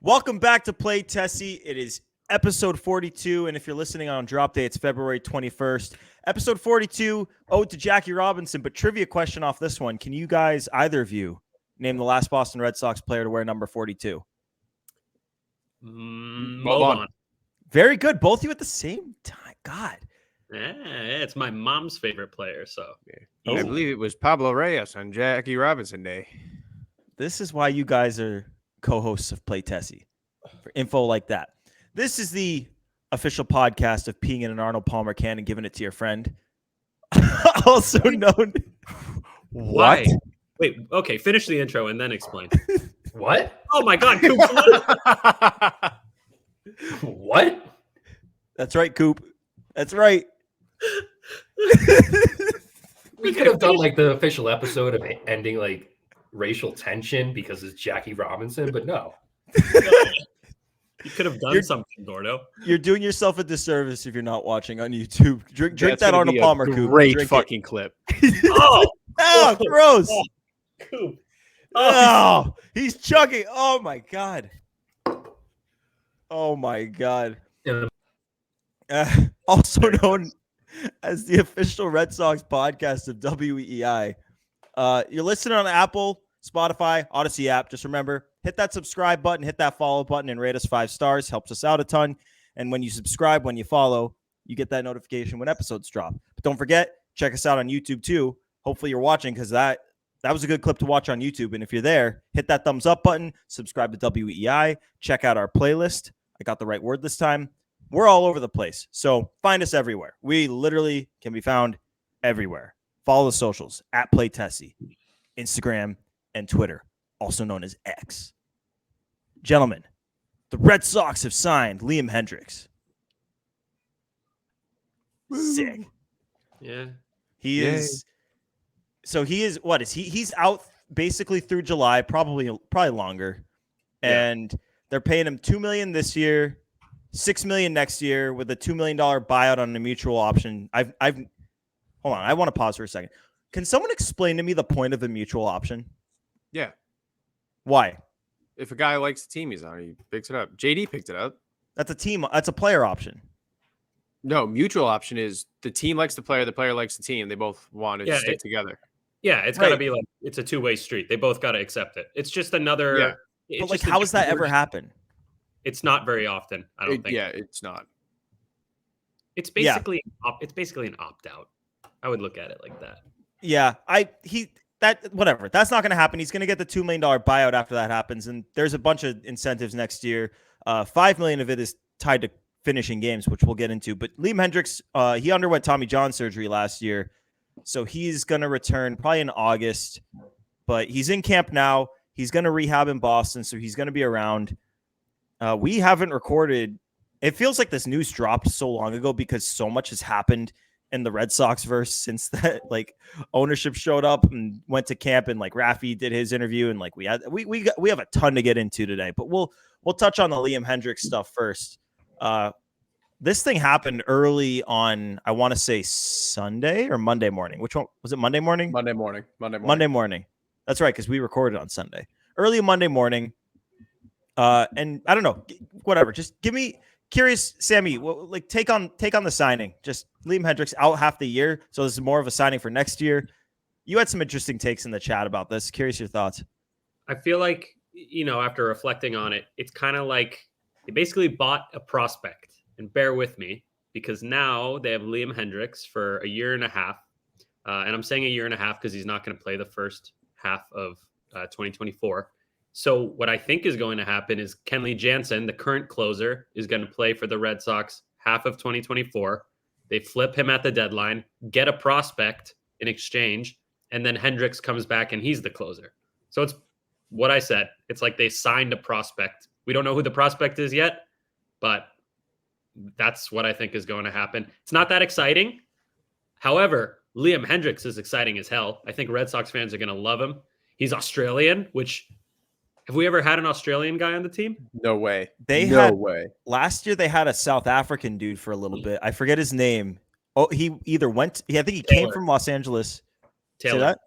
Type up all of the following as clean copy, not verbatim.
Welcome back to Play Tessie. It is episode 42, and if you're listening on drop day, it's February 21st. Episode 42, ode to Jackie Robinson, but trivia question off this one. Can you guys, either of you, name the last Boston Red Sox player to wear number 42? Mo. Very good. Both of you at the same time. God. It's my mom's favorite player, so. I believe it was Pablo Reyes on Jackie Robinson Day. This is why you guys are co-hosts of Play Tessie, for info like that. This is the official podcast of peeing in an Arnold Palmer can and giving it to your friend. Also known. What? Wait, okay, finish the intro and then explain. What? Oh my God, Coop. What? That's right, Coop. That's right. We could have done like the official episode of ending like racial tension because it's Jackie Robinson, but no. You could have done something, Gordo. You're doing yourself a disservice if you're not watching on YouTube. Drink that Arnold Palmer, Coop. Great fucking clip. Oh, gross. Coop. Oh, he's chugging. Oh my God. Oh my God. Also known as the official Red Sox podcast of WEI. You're listening on Apple, Spotify, Odyssey app. Just remember, hit that subscribe button, hit that follow button, and rate us 5 stars. Helps us out a ton. And when you subscribe, when you follow, you get that notification when episodes drop. But don't forget, check us out on YouTube too. Hopefully you're watching, because that was a good clip to watch on YouTube. And if you're there, hit that thumbs up button, subscribe to WEI, check out our playlist. I got the right word this time. We're all over the place, so find us everywhere. We literally can be found everywhere. Follow the socials at Play Tessie, Instagram and Twitter, also known as X. Gentlemen, the Red Sox have signed Liam Hendricks. Sick. Yeah. He is. So he is. What is he? He's out basically through July, probably longer, and they're paying him $2 million this year, $6 million next year, with a $2 million buyout on a mutual option. Hold on. I want to pause for a second. Can someone explain to me the point of a mutual option? Yeah. Why? If a guy likes the team he's on, he picks it up. JD picked it up. That's a team. That's a player option. No, mutual option is the team likes the player likes the team. They both want to stick together. Yeah, it's got to be like, it's a two-way street. They both got to accept it. It's just another. Yeah. But like, how does that ever happen? It's not very often, I don't think. Yeah, it's not. It's basically an opt-out. I would look at it like that. Yeah, whatever. That's not going to happen. He's going to get the $2 million buyout after that happens, and there's a bunch of incentives next year. $5 million of it is tied to finishing games, which we'll get into. But Liam Hendricks, he underwent Tommy John surgery last year, so he's going to return probably in August. But he's in camp now. He's going to rehab in Boston, so he's going to be around. We haven't recorded. It feels like this news dropped so long ago because so much has happened in the Red Sox verse since that, like, ownership showed up and went to camp, and like Rafi did his interview, and like we have a ton to get into today, but we'll touch on the Liam Hendricks stuff first. This thing happened early on, I want to say Sunday or Monday morning. Which one was it? Monday morning? Monday morning. That's right, because we recorded on Sunday. Early Monday morning. And I don't know, whatever. Just curious, Sammy, take on the signing. Just Liam Hendricks out half the year, so this is more of a signing for next year. You had some interesting takes in the chat about this. Curious your thoughts. I feel like, after reflecting on it, it's kind of like they basically bought a prospect. And bear with me, because now they have Liam Hendricks for a year and a half. And I'm saying a year and a half because he's not going to play the first half of 2024. So what I think is going to happen is Kenley Jansen, the current closer, is going to play for the Red Sox half of 2024. They flip him at the deadline, get a prospect in exchange, and then Hendricks comes back and he's the closer. So it's what I said. It's like they signed a prospect. We don't know who the prospect is yet, but that's what I think is going to happen. It's not that exciting. However, Liam Hendricks is exciting as hell. I think Red Sox fans are going to love him. He's Australian, which... Have we ever had an Australian guy on the team? No way. Last year they had a South African dude for a little bit. I forget his name. Oh, he either went. I think he came from Los Angeles. Taylor. Say that?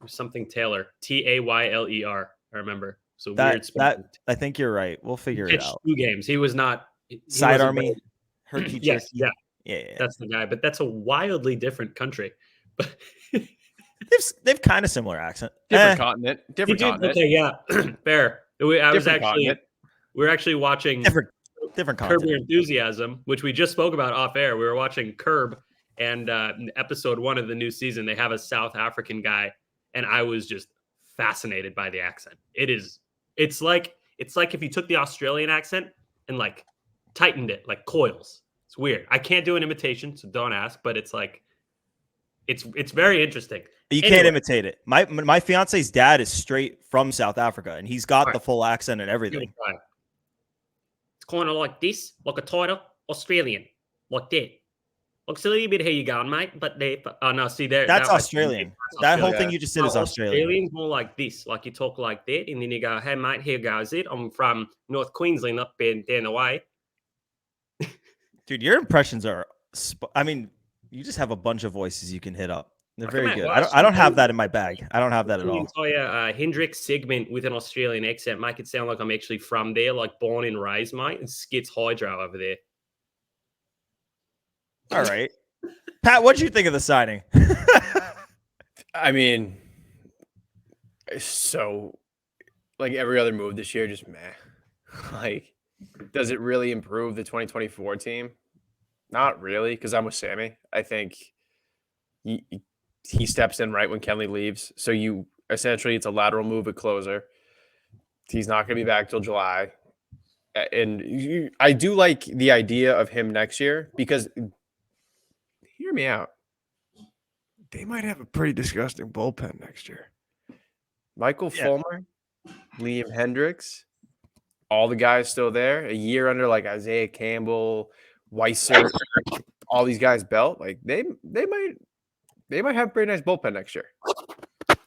Something Taylor. Tayler. I remember. So weird. That I think you're right. We'll figure it out. 2 games. He was not Side wasn't Army, very- Herky Yes, Jerky. yeah, that's the guy. But that's a wildly different country. But They've kind of similar accent. Different continent. Different continent. Okay, yeah, fair. We were actually watching different Curb content. Your Enthusiasm, which we just spoke about off air. We were watching Curb, and in episode 1 of the new season, they have a South African guy, and I was just fascinated by the accent. It's like if you took the Australian accent and like tightened it like coils. It's weird. I can't do an imitation, so don't ask. But it's like it's very interesting. You can't imitate it. My fiance's dad is straight from South Africa, and he's got the full accent and everything. It's kind of like this, like a title Australian, like that. Like it's a little bit here you going, mate. But no, see there. That's Australian. That whole thing you just did is Australian. Australian's more like this, like you talk like that, and then you go, "Hey, mate, here goes it. I'm from North Queensland, up down the way." Dude, your impressions are. I mean, you just have a bunch of voices you can hit up. They're very good. I don't have that in my bag. I don't have that at all. Entire Hendricks segment with an Australian accent, make it sound like I'm actually from there, like born and raised, mate. It's Skits Hydro over there. All right, Pat, what did you think of the signing? I mean, so like every other move this year, just meh. Like, does it really improve the 2024 team? Not really, because I'm with Sammy. I think he steps in right when Kenley leaves. So you essentially, it's a lateral move at closer. He's not going to be back till July. And I do like the idea of him next year because, hear me out, they might have a pretty disgusting bullpen next year. Michael Fulmer, Liam Hendricks, all the guys still there. A year under like Isaiah Campbell, Weiser, all these guys belt. Like they might have a pretty nice bullpen next year.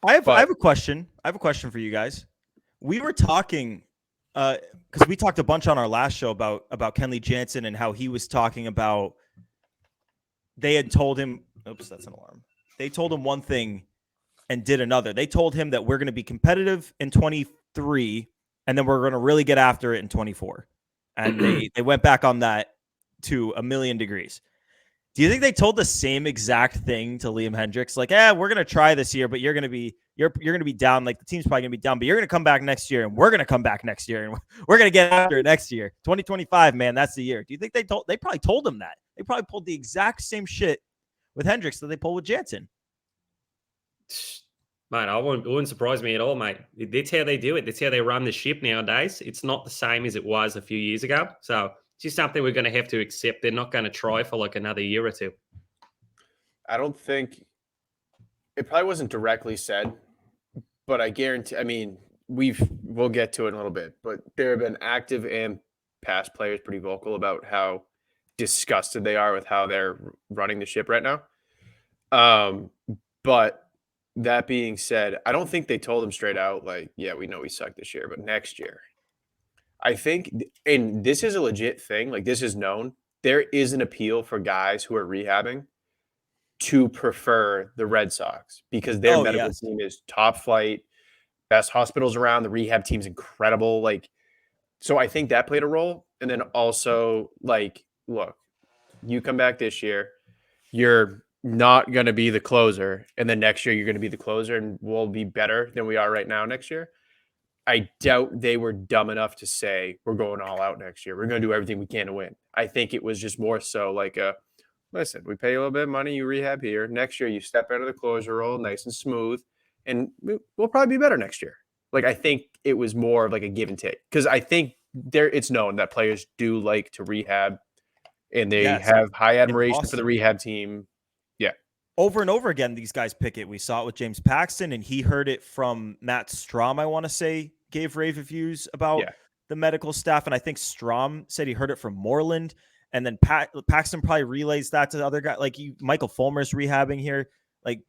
I have a question. I have a question for you guys. We were talking because we talked a bunch on our last show about Kenley Jansen and how he was talking about they had told him. Oops, that's an alarm. They told him one thing and did another. They told him that we're going to be competitive in 23 and then we're going to really get after it in 24. And they went back on that to a million degrees. Do you think they told the same exact thing to Liam Hendricks? Like, we're going to try this year, but you're going to be down. Like the team's probably going to be down, but you're going to come back next year and we're going to come back next year and we're going to get after it next year. 2025, man, that's the year. Do you think they probably told him that? They probably pulled the exact same shit with Hendricks that they pulled with Jansen. Mate, it wouldn't surprise me at all, mate. That's how they do it. That's how they run the ship nowadays. It's not the same as it was a few years ago. So it's just something we're going to have to accept. They're not going to try for like another year or two. I don't think it probably wasn't directly said, but I guarantee, I mean, we'll get to it in a little bit, but there have been active and past players pretty vocal about how disgusted they are with how they're running the ship right now. But that being said, I don't think they told him straight out, like, yeah, we know we suck this year, but next year, I think, and this is a legit thing, like this is known, there is an appeal for guys who are rehabbing to prefer the Red Sox because their medical team is top flight, best hospitals around. The rehab team's incredible. Like, so I think that played a role. And then also, like, look, you come back this year, you're not going to be the closer. And then next year, you're going to be the closer and we'll be better than we are right now next year. I doubt they were dumb enough to say, we're going all out next year. We're going to do everything we can to win. I think it was just more so like listen, we pay you a little bit of money, you rehab here. Next year, you step into the closer role, nice and smooth, and we'll probably be better next year. Like, I think it was more of like a give and take because I think it's known that players do like to rehab and they have high admiration for the rehab team. Yeah. Over and over again, these guys pick it. We saw it with James Paxton, and he heard it from Matt Strom, I want to say, gave rave reviews about the medical staff. And I think Strom said he heard it from Moreland. And then Paxton probably relays that to the other guy. Like Michael Fulmer's rehabbing here. Like,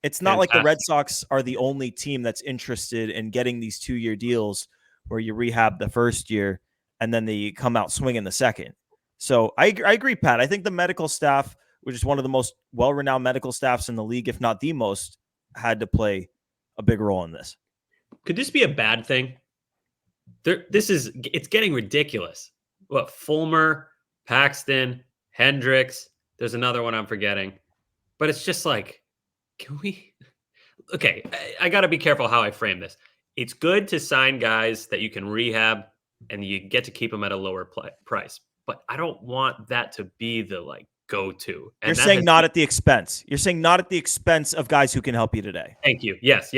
it's not like the Red Sox are the only team that's interested in getting these 2-year deals where you rehab the first year and then they come out swinging the second. So I agree, Pat. I think the medical staff, which is one of the most well-renowned medical staffs in the league, if not the most, had to play a big role in this. Could this be a bad thing? It's getting ridiculous. What, Fulmer, Paxton, Hendricks, there's another one I'm forgetting. But it's just like, can we? Okay, I got to be careful how I frame this. It's good to sign guys that you can rehab and you get to keep them at a lower price. But I don't want that to be the go-to. You're saying not at the expense. You're saying not at the expense of guys who can help you today. Thank you. Yes.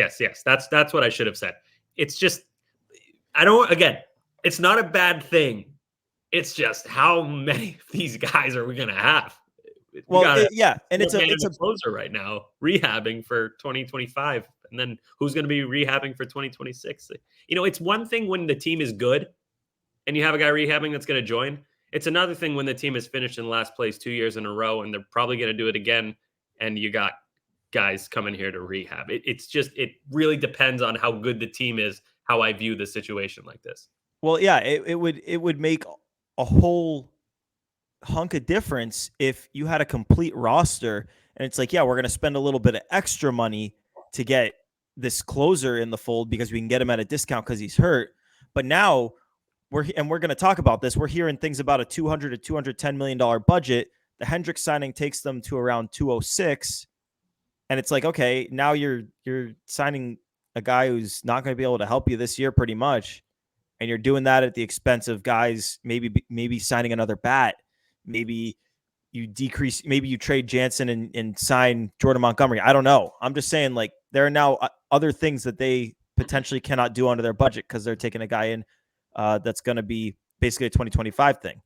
That's what I should have said. It's just, it's not a bad thing. It's just how many of these guys are we going to have? And it's a closer right now, rehabbing for 2025, and then who's going to be rehabbing for 2026? It's one thing when the team is good and you have a guy rehabbing that's going to join. It's another thing when the team is finished in last place 2 years in a row and they're probably going to do it again, and you got guys coming here to rehab. It really depends on how good the team is, how I view the situation like this. Well, yeah, it would make a whole hunk of difference if you had a complete roster and it's like, yeah, we're going to spend a little bit of extra money to get this closer in the fold because we can get him at a discount because he's hurt. But now we're going to talk about this. We're hearing things about a $200 to $210 million budget. The Hendricks signing takes them to around 206. And it's like, okay, now you're signing a guy who's not going to be able to help you this year pretty much. And you're doing that at the expense of guys, maybe signing another bat. Maybe you trade Jansen and sign Jordan Montgomery. I don't know. I'm just saying, there are now other things that they potentially cannot do under their budget because they're taking a guy in that's going to be basically a 2025 thing.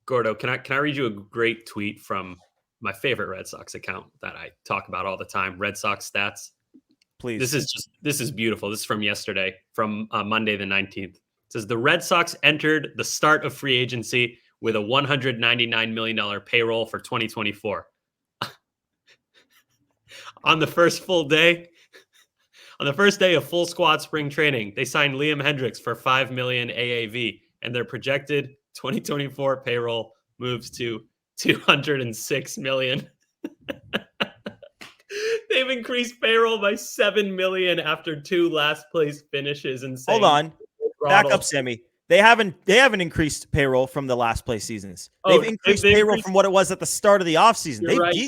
Gordo, can I read you a great tweet from my favorite Red Sox account that I talk about all the time, Red Sox Stats? Please. This is beautiful. This is from yesterday, from Monday the 19th. It says the Red Sox entered the start of free agency with a $199 million payroll for 2024. On the first day of full squad spring training, they signed Liam Hendricks for $5 million AAV, and their projected 2024 payroll moves to $206 million. They've increased payroll by $7 million after 2 last place finishes. And hold on, back up, Sammy. They haven't increased payroll from the last place seasons. They've increased payroll from what it was at the start of the offseason.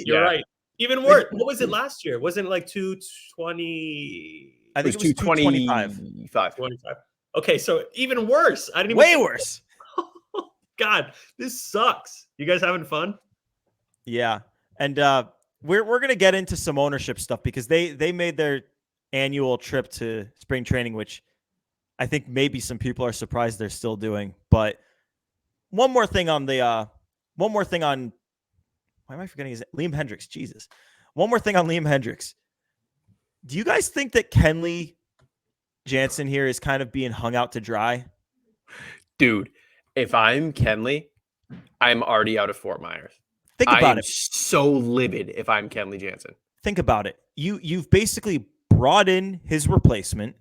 You're right. Even worse. What was it last year? Wasn't it 220? I think it was 225. 25. Okay, so even worse. Way worse. God, this sucks. You guys having fun? Yeah. And we're going to get into some ownership stuff because they made their annual trip to spring training, which I think maybe some people are surprised they're still doing. But one more thing on why am I forgetting his Liam Hendricks? Jesus. One more thing on Liam Hendricks. Do you guys think that Kenley Jansen here is kind of being hung out to dry? Dude, if I'm Kenley, I'm already out of Fort Myers. Think about it. So livid if I'm Kenley Jansen. Think about it. You've basically brought in his replacement.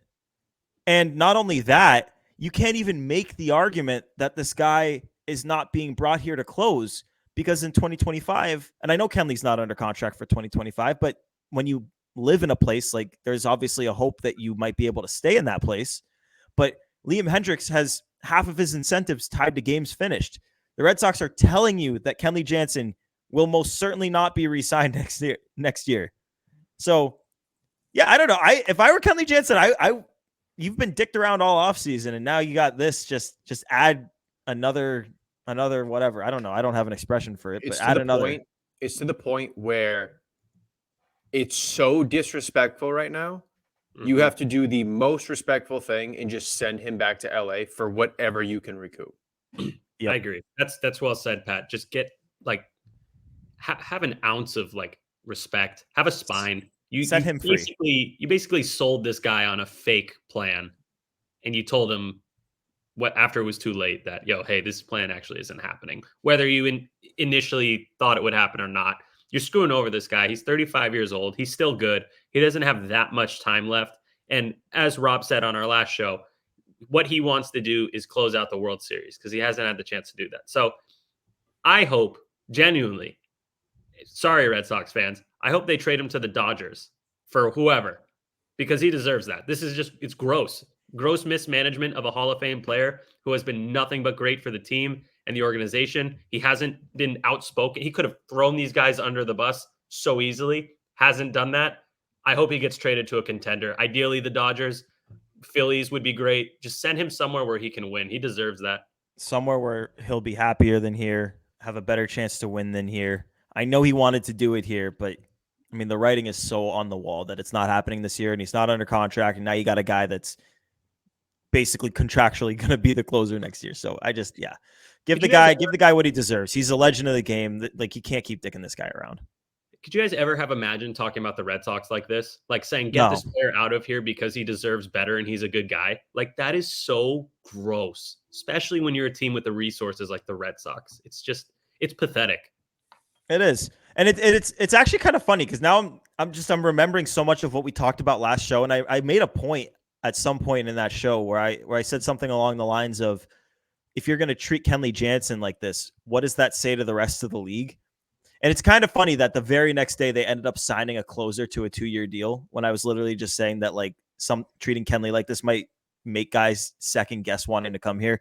And not only that, you can't even make the argument that this guy is not being brought here to close because in 2025, and I know Kenley's not under contract for 2025, but when you live in a place, there's obviously a hope that you might be able to stay in that place. But Liam Hendricks has half of his incentives tied to games finished. The Red Sox are telling you that Kenley Jansen will most certainly not be re-signed next year. So, yeah, I don't know. If I were Kenley Jansen, you've been dicked around all offseason, and now you got this. Just add another whatever. I don't know. I don't have an expression for it, but add another. It's to the point where it's so disrespectful right now. Mm-hmm. You have to do the most respectful thing and just send him back to LA for whatever you can recoup. Yep. I agree. That's well said, Pat. Just get have an ounce of respect. Have a spine. You set him free. You basically sold this guy on a fake plan, and you told him after it was too late that, hey, this plan actually isn't happening. Whether you initially thought it would happen or not, you're screwing over this guy. He's 35 years old. He's still good. He doesn't have that much time left. And as Rob said on our last show, what he wants to do is close out the World Series because he hasn't had the chance to do that. So I hope genuinely, sorry, Red Sox fans, I hope they trade him to the Dodgers for whoever, because he deserves that. This is it's gross. gross mismanagement of a Hall of Fame player who has been nothing but great for the team and the organization. He hasn't been outspoken. He could have thrown these guys under the bus so easily. Hasn't done that. I hope he gets traded to a contender. Ideally, the Dodgers, Phillies would be great. Just send him somewhere where he can win. He deserves that. Somewhere where he'll be happier than here, have a better chance to win than here. I know he wanted to do it here, but I mean, the writing is so on the wall that it's not happening this year, and he's not under contract. And now you got a guy that's basically contractually going to be the closer next year. So I just, give the guy what he deserves. He's a legend of the game. Like, you can't keep dicking this guy around. Could you guys ever have imagined talking about the Red Sox like this? Like saying, get this player out of here because he deserves better and he's a good guy. Like, that is so gross, especially when you're a team with the resources like the Red Sox. It's pathetic. It is. And it's actually kind of funny because now I'm remembering so much of what we talked about last show. And I made a point at some point in that show where I said something along the lines of, if you're going to treat Kenley Jansen like this, what does that say to the rest of the league? And it's kind of funny that the very next day they ended up signing a closer to a 2-year deal when I was literally just saying that, like, some treating Kenley like this might make guys second guess wanting to come here.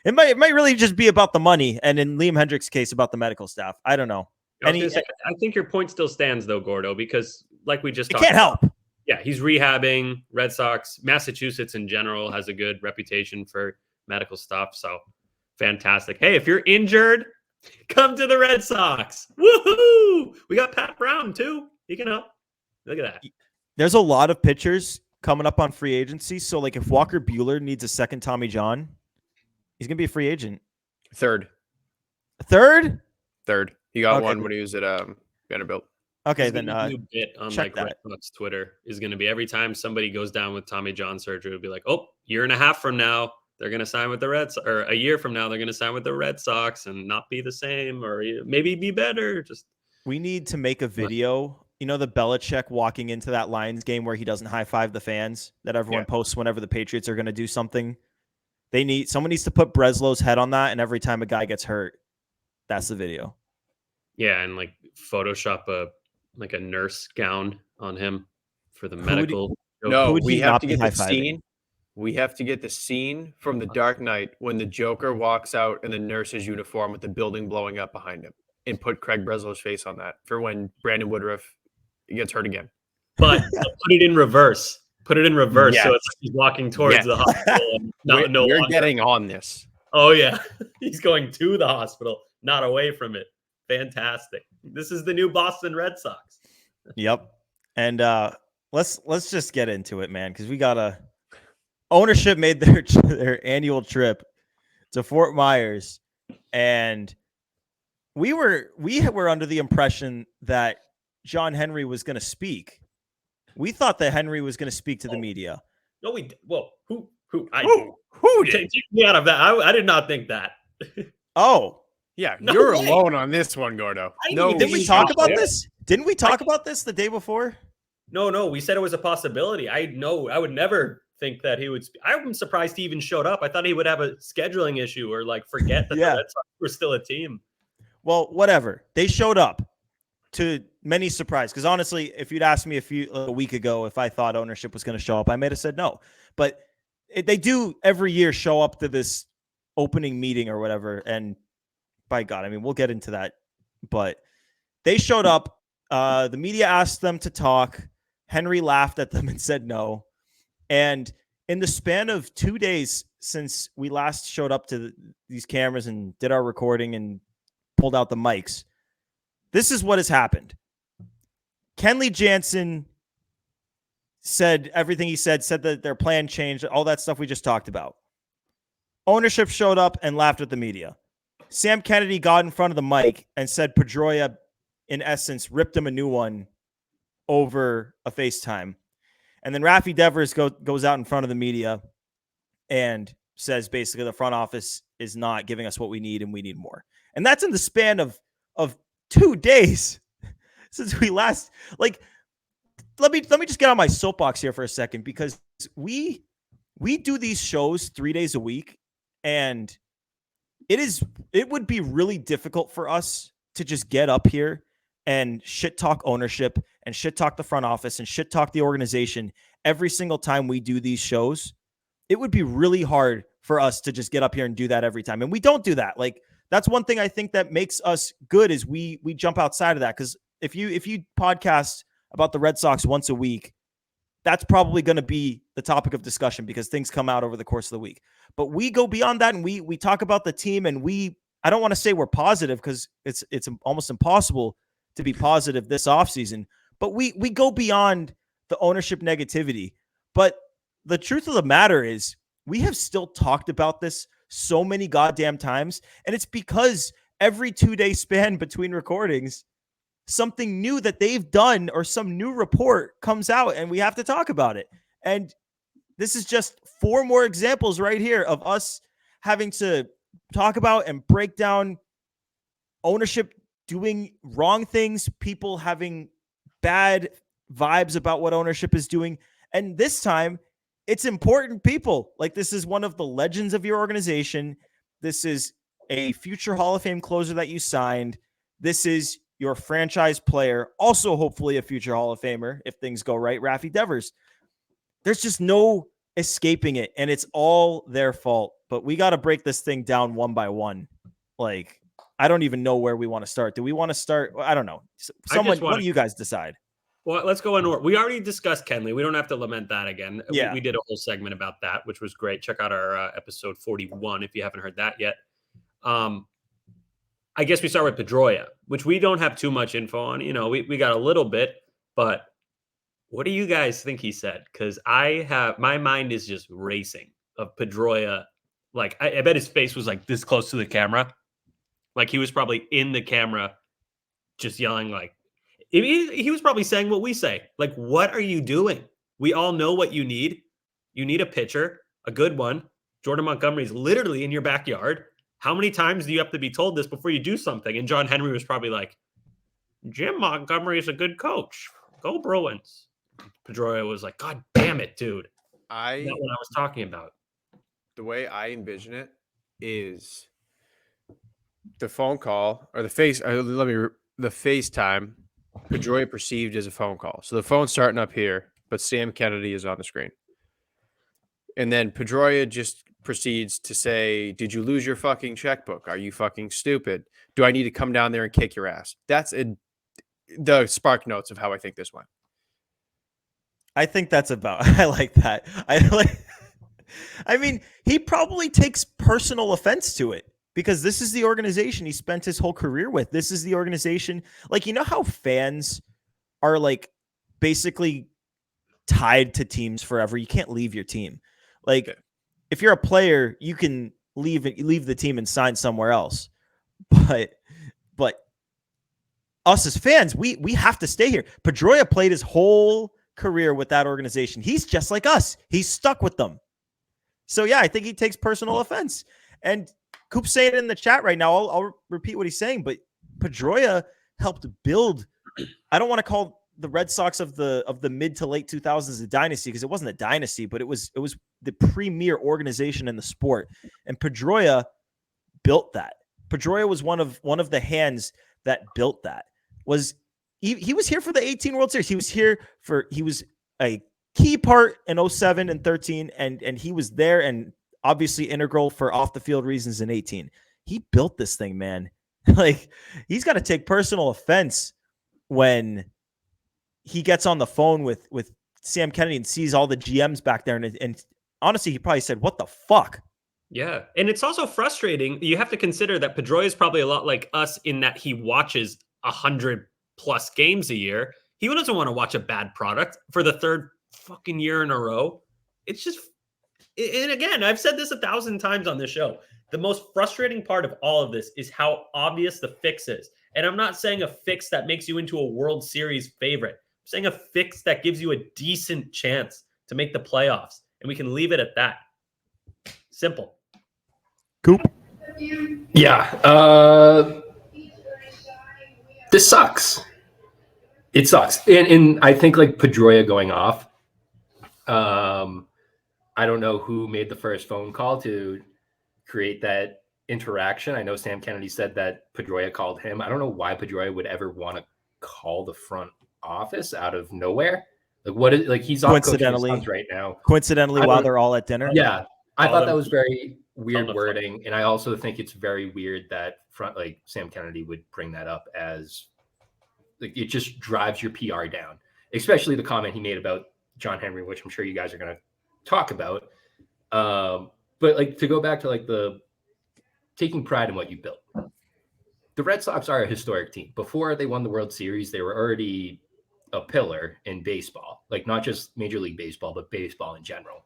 It might really just be about the money. And in Liam Hendricks' case, about the medical staff. I don't know. I think your point still stands though, Gordo, because like we just talked can't help. Yeah, he's rehabbing. Red Sox, Massachusetts in general has a good reputation for medical stuff. So fantastic. Hey, if you're injured, come to the Red Sox. Woohoo! We got Pat Brown too. He can help. Look at that. There's a lot of pitchers coming up on free agency. So, like, if Walker Buehler needs a second Tommy John, he's going to be a free agent. Third. He got one when he was at Vanderbilt. Okay, then new bit on check like Red Sox Twitter is going to be every time somebody goes down with Tommy John surgery, it'll be like, oh, year and a half from now, they're going to sign with the Red Sox, or a year from now, they're going to sign with the Red Sox and not be the same, or maybe be better. We need to make a video. You know, the Belichick walking into that Lions game where he doesn't high five the fans that everyone posts whenever the Patriots are going to do something. Someone needs to put Breslow's head on that, and every time a guy gets hurt, that's the video. Yeah, and like Photoshop a nurse gown on him for the medical. We have to get the scene. We have to get the scene from The Dark Knight when the Joker walks out in the nurse's uniform with the building blowing up behind him, and put Craig Breslow's face on that for when Brandon Woodruff gets hurt again. But put it in reverse. So it's like he's walking towards the hospital. And we're getting on this. Oh yeah, he's going to the hospital, not away from it. Fantastic. This is the new Boston Red Sox. Yep. And let's just get into it, man, because we got ownership made their annual trip to Fort Myers, and we were under the impression that John Henry was going to speak. We thought that Henry was going to speak to the media. No, we did. Well, who did? Take me out of that. I did not think that. Oh. Yeah, you're alone on this one, Gordo. Didn't we talk about this? Didn't we talk about this the day before? No. We said it was a possibility. I would never think that he would. I'm surprised he even showed up. I thought he would have a scheduling issue or like forget that the Red Sox were still a team. Well, whatever. They showed up, to many surprise. Because honestly, if you'd asked me a week ago if I thought ownership was going to show up, I might have said no. But they do every year show up to this opening meeting or whatever, and by God, I mean, we'll get into that, but they showed up. The media asked them to talk. Henry laughed at them and said no. And in the span of 2 days since we last showed up to these cameras and did our recording and pulled out the mics, this is what has happened. Kenley Jansen said everything he said that their plan changed, all that stuff we just talked about. Ownership showed up and laughed at the media. Sam Kennedy got in front of the mic and said Pedroia, in essence, ripped him a new one over a FaceTime. And then Rafi Devers goes out in front of the media and says basically the front office is not giving us what we need and we need more. And that's in the span of 2 days since we last, like, let me just get on my soapbox here for a second, because we do these shows 3 days a week, and it would be really difficult for us to just get up here and shit talk ownership and shit talk the front office and shit talk the organization every single time we do these shows. it would be really hard for us to just get up here and do that every time. And we don't do that. Like, that's one thing I think that makes us good is we jump outside of that. Because if you podcast about the Red Sox once a week, that's probably going to be the topic of discussion because things come out over the course of the week. But we go beyond that and we talk about the team, and I don't want to say we're positive because it's almost impossible to be positive this offseason, but we go beyond the ownership negativity. But the truth of the matter is we have still talked about this so many goddamn times, and it's because every 2-day span between recordings, something new that they've done or some new report comes out and we have to talk about it. And this is just 4 more examples right here of us having to talk about and break down ownership doing wrong things, people having bad vibes about what ownership is doing. And this time it's important people. Like, this is one of the legends of your organization. This is a future Hall of Fame closer that you signed. This is your franchise player, also hopefully a future Hall of Famer if things go right, Rafi Devers. There's just no escaping it, and it's all their fault. But we got to break this thing down one by one. Like, I don't even know where we want to start. Do we want to start? I don't know. One of you guys decide. Well, let's go in order. We already discussed Kenley. We don't have to lament that again. Yeah. We did a whole segment about that, which was great. Check out our episode 41 if you haven't heard that yet. I guess we start with Pedroia, which we don't have too much info on. You know, we got a little bit, but what do you guys think he said? Because my mind is just racing of Pedroia. Like, I bet his face was like this close to the camera. Like, he was probably in the camera just yelling like, he was probably saying what we say. Like, what are you doing? We all know what you need. You need a pitcher, a good one. Jordan Montgomery's literally in your backyard. How many times do you have to be told this before you do something? And John Henry was probably like, Jim Montgomery is a good coach. Go Bruins. Pedroia was like, God damn it, dude. That's what I was talking about. The way I envision it is the phone call or the FaceTime. Pedroia perceived as a phone call. So the phone's starting up here, but Sam Kennedy is on the screen. And then Pedroia just proceeds to say, did you lose your fucking checkbook? Are you fucking stupid? Do I need to come down there and kick your ass? That's the spark notes of how I think this went. I think that's about, I like that. I mean, he probably takes personal offense to it because this is the organization he spent his whole career with. This is the organization. Like, you know how fans are like basically tied to teams forever. You can't leave your team. Like, if you're a player, you can leave the team and sign somewhere else. But us as fans, we have to stay here. Pedroia played his whole career with that organization. He's just like us. He's stuck with them. So yeah, I think he takes personal offense. And Coop's saying it in the chat right now. I'll repeat what he's saying, but Pedroia helped build. I don't want to call the Red Sox of the mid to late 2000s a dynasty because it wasn't a dynasty, but it was the premier organization in the sport. And Pedroia built that. Pedroia was one of the hands that built that. He was here for the 18 World Series. He was a key part in 07 and 13, and he was there and obviously integral for off the field reasons in 18. He built this thing, man. Like, he's got to take personal offense when he gets on the phone with Sam Kennedy and sees all the GMs back there. And honestly, he probably said, what the fuck? Yeah. And it's also frustrating. You have to consider that Pedroia is probably a lot like us in that he watches 100+ games a year. He doesn't want to watch a bad product for the third fucking year in a row. It's just, and again, I've said this 1,000 times on this show. The most frustrating part of all of this is how obvious the fix is. And I'm not saying a fix that makes you into a World Series favorite. I'm saying a fix that gives you a decent chance to make the playoffs. And we can leave it at that. Simple. Coop. Yeah. This sucks. It sucks. And I think like Pedroia going off. I don't know who made the first phone call to create that interaction. I know Sam Kennedy said that Pedroia called him. I don't know why Pedroia would ever want to call the front office out of nowhere. Like what is like he's off coaching his Coincidentally. sons right now. Coincidentally, I while don't- they're all at dinner. Yeah, I Call thought them- that was very weird them wording, and I also think it's very weird that Sam Kennedy would bring that up as like it just drives your PR down, especially the comment he made about John Henry, which I'm sure you guys are going to talk about. But like to go back to like the taking pride in what you built. The Red Sox are a historic team. Before they won the World Series, they were already a pillar in baseball, like not just Major League Baseball, but baseball in general.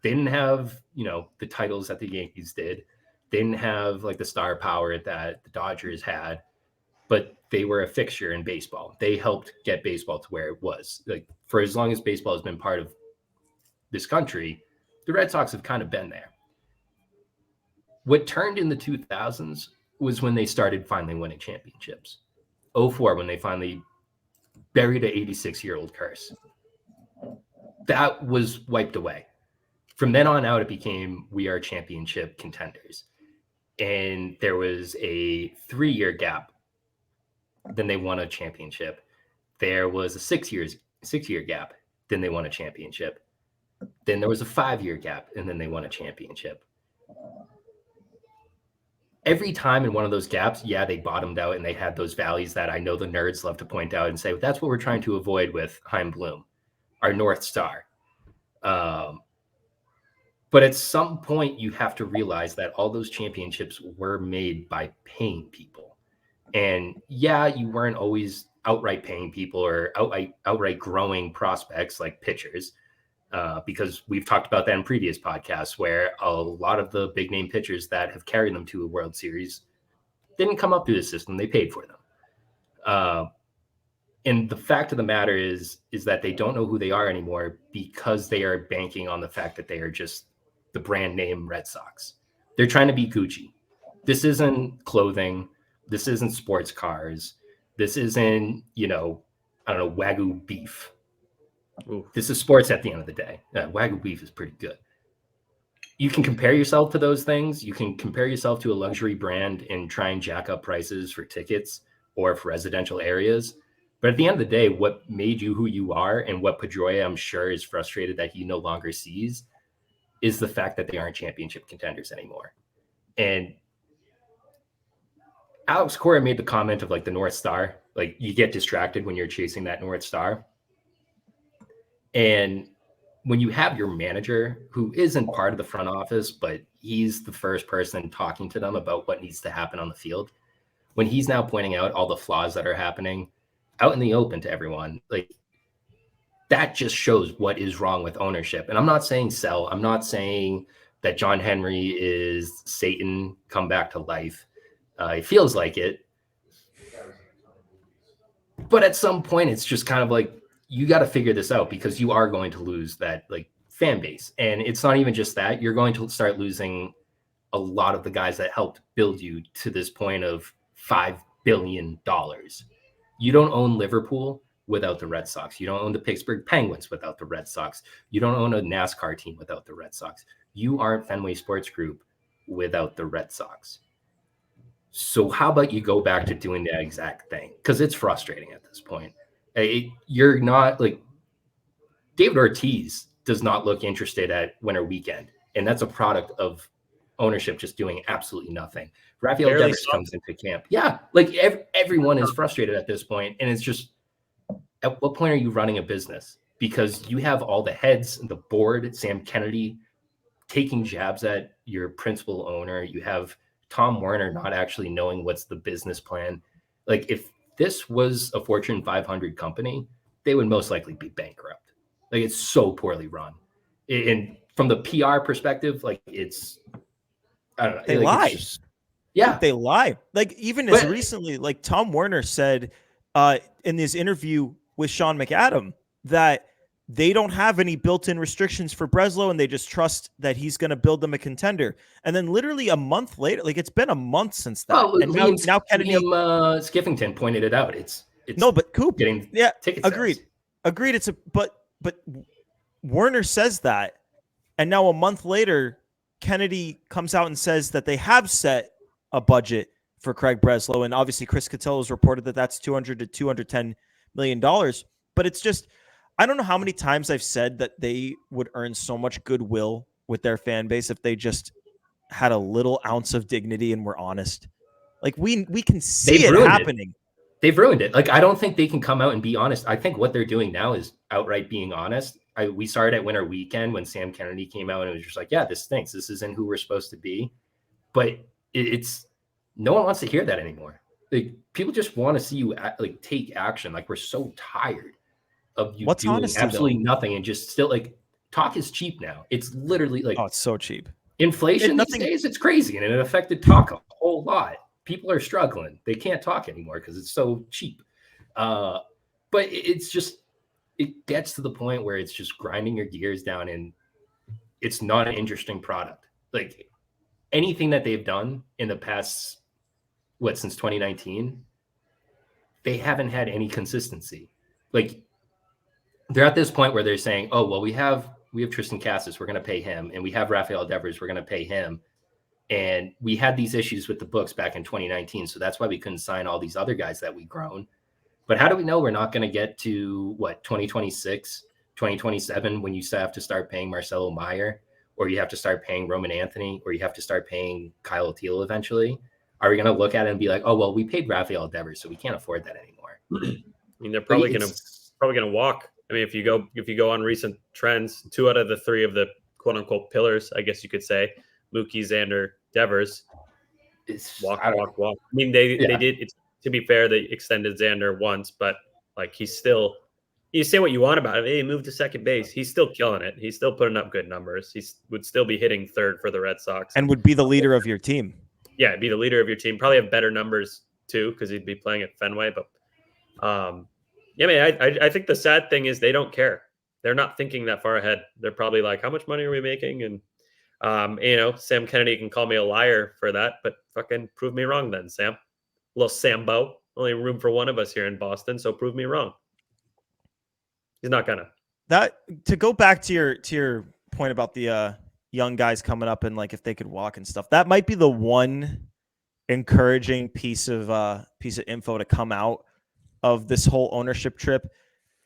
They didn't have, the titles that the Yankees did. They didn't have like the star power that the Dodgers had, but they were a fixture in baseball. They helped get baseball to where it was. Like for as long as baseball has been part of this country, the Red Sox have kind of been there. What turned in the 2000s was when they started finally winning championships. 2004, when they finally buried an 86-year-old curse. That was wiped away. From then on out, it became we are championship contenders. And there was a 3-year gap. Then they won a championship. There was a 6-year gap. Then they won a championship. Then there was a 5-year gap, and then they won a championship. Every time in one of those gaps, they bottomed out and they had those valleys that I know the nerds love to point out and say, that's what we're trying to avoid with Chaim Bloom, our North Star. But at some point, you have to realize that all those championships were made by paying people. And you weren't always outright paying people or outright growing prospects like pitchers. Because we've talked about that in previous podcasts where a lot of the big name pitchers that have carried them to a World Series didn't come up through the system. They paid for them. And the fact of the matter is that they don't know who they are anymore because they are banking on the fact that they are just the brand name Red Sox. They're trying to be Gucci. This isn't clothing. This isn't sports cars. This isn't, Wagyu beef. Ooh. This is sports at the end of the day. Wagyu beef is pretty good. You can compare yourself to those things. You can compare yourself to a luxury brand and try and jack up prices for tickets or for residential areas. But at the end of the day, what made you who you are and what Pedroia, I'm sure, is frustrated that he no longer sees is the fact that they aren't championship contenders anymore. And Alex Cora made the comment of like the North Star, like you get distracted when you're chasing that North Star. And when you have your manager who isn't part of the front office, but he's the first person talking to them about what needs to happen on the field, when he's now pointing out all the flaws that are happening out in the open to everyone, like that just shows what is wrong with ownership. And I'm not saying sell. I'm not saying that John Henry is Satan come back to life. It feels like it. But at some point, it's just kind of like, you got to figure this out because you are going to lose that like fan base. And it's not even just that. You're going to start losing a lot of the guys that helped build you to this point of $5 billion. You don't own Liverpool without the Red Sox. You don't own the Pittsburgh Penguins without the Red Sox. You don't own a NASCAR team without the Red Sox. You aren't Fenway Sports Group without the Red Sox. So how about you go back to doing that exact thing? Because it's frustrating at this point. You're not like David Ortiz does not look interested at winter weekend. And that's a product of ownership just doing absolutely nothing. Rafael Devers comes into camp. Yeah. Like everyone is frustrated at this point. And it's just, at what point are you running a business? Because you have all the heads, the board, Sam Kennedy taking jabs at your principal owner. You have Tom Werner not actually knowing what's the business plan. Like if this was a Fortune 500 company, they would most likely be bankrupt. Like it's so poorly run. And from the PR perspective, like it's, I don't know. They like lie. They lie. Like even as recently, like Tom Werner said in this interview with Sean McAdam that they don't have any built-in restrictions for Breslow and they just trust that he's going to build them a contender. And then literally a month later, like it's been a month since that. Oh, and now Kennedy Skiffington pointed it out. It's no, but Coop getting ticket agreed. sales. Agreed. It's but Werner says that. And now a month later, Kennedy comes out and says that they have set a budget for Craig Breslow. And obviously Chris Cotillo has reported that that's $200 to $210 million. But it's just, I don't know how many times I've said that they would earn so much goodwill with their fan base if they just had a little ounce of dignity and were honest. Like we can see it happening. They've ruined it. Like, I don't think they can come out and be honest. I think what they're doing now is outright being honest. We saw it at Winter Weekend when Sam Kennedy came out and it was just like, yeah, this stinks. This isn't who we're supposed to be. But it's no one wants to hear that anymore. Like, people just want to see you take action. Like, we're so tired of you doing absolutely nothing and just still like talk is cheap now. It's literally like, oh, it's so cheap. Inflation these days, it's crazy, and it affected talk a whole lot. People are struggling; they can't talk anymore because it's so cheap. But it's just it gets to the point where it's just grinding your gears down, and it's not an interesting product. Like anything that they've done in the past, since 2019, they haven't had any consistency. Like they're at this point where they're saying, "Oh, well, we have Tristan Cassis, we're going to pay him. And we have Rafael Devers, we're going to pay him. And we had these issues with the books back in 2019. So that's why we couldn't sign all these other guys that we've grown. But how do we know we're not going to get to 2026, 2027, when you have to start paying Marcelo Meyer, or you have to start paying Roman Anthony, or you have to start paying Kyle O'Teal eventually? Are we going to look at it and be like, oh, well, we paid Rafael Devers, so we can't afford that anymore? I mean, they're probably going to walk. I mean, if you go on recent trends, 2 out of the 3 of the quote unquote pillars, I guess you could say, Mookie, Xander, Devers, walk. I mean, they did. It's, to be fair, they extended Xander once, but like he's still. You say what you want about him. Hey, he moved to second base. He's still killing it. He's still putting up good numbers. He would still be hitting third for the Red Sox and would be the leader of your team. Yeah, be the leader of your team. Probably have better numbers too because he'd be playing at Fenway, but. Yeah, man, I think the sad thing is they don't care. They're not thinking that far ahead. They're probably like, how much money are we making? And, Sam Kennedy can call me a liar for that, but fucking prove me wrong then, Sam. A little Sambo. Only room for one of us here in Boston, so prove me wrong. He's not gonna. That to go back to your point about the young guys coming up and like if they could walk and stuff, that might be the one encouraging piece of info to come out of this whole ownership trip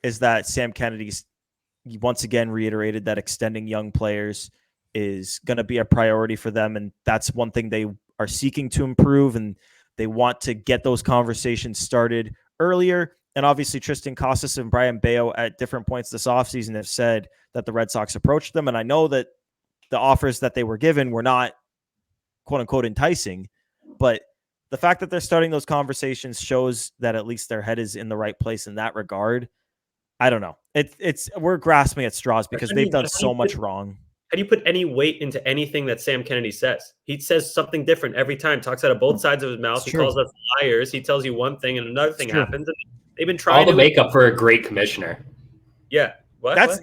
is that Sam Kennedy's once again reiterated that extending young players is going to be a priority for them. And that's one thing they are seeking to improve. And they want to get those conversations started earlier. And obviously Tristan Casas and Brian Bayo at different points this offseason have said that the Red Sox approached them. And I know that the offers that they were given were not quote unquote enticing, but the fact that they're starting those conversations shows that at least their head is in the right place in that regard. I don't know. We're grasping at straws because they've done so much wrong. How do you put any weight into anything that Sam Kennedy says? He says something different every time, talks out of both sides of his mouth. He calls us liars. He tells you one thing and another thing happens. And they've been trying all the makeup for a great commissioner. Yeah. What?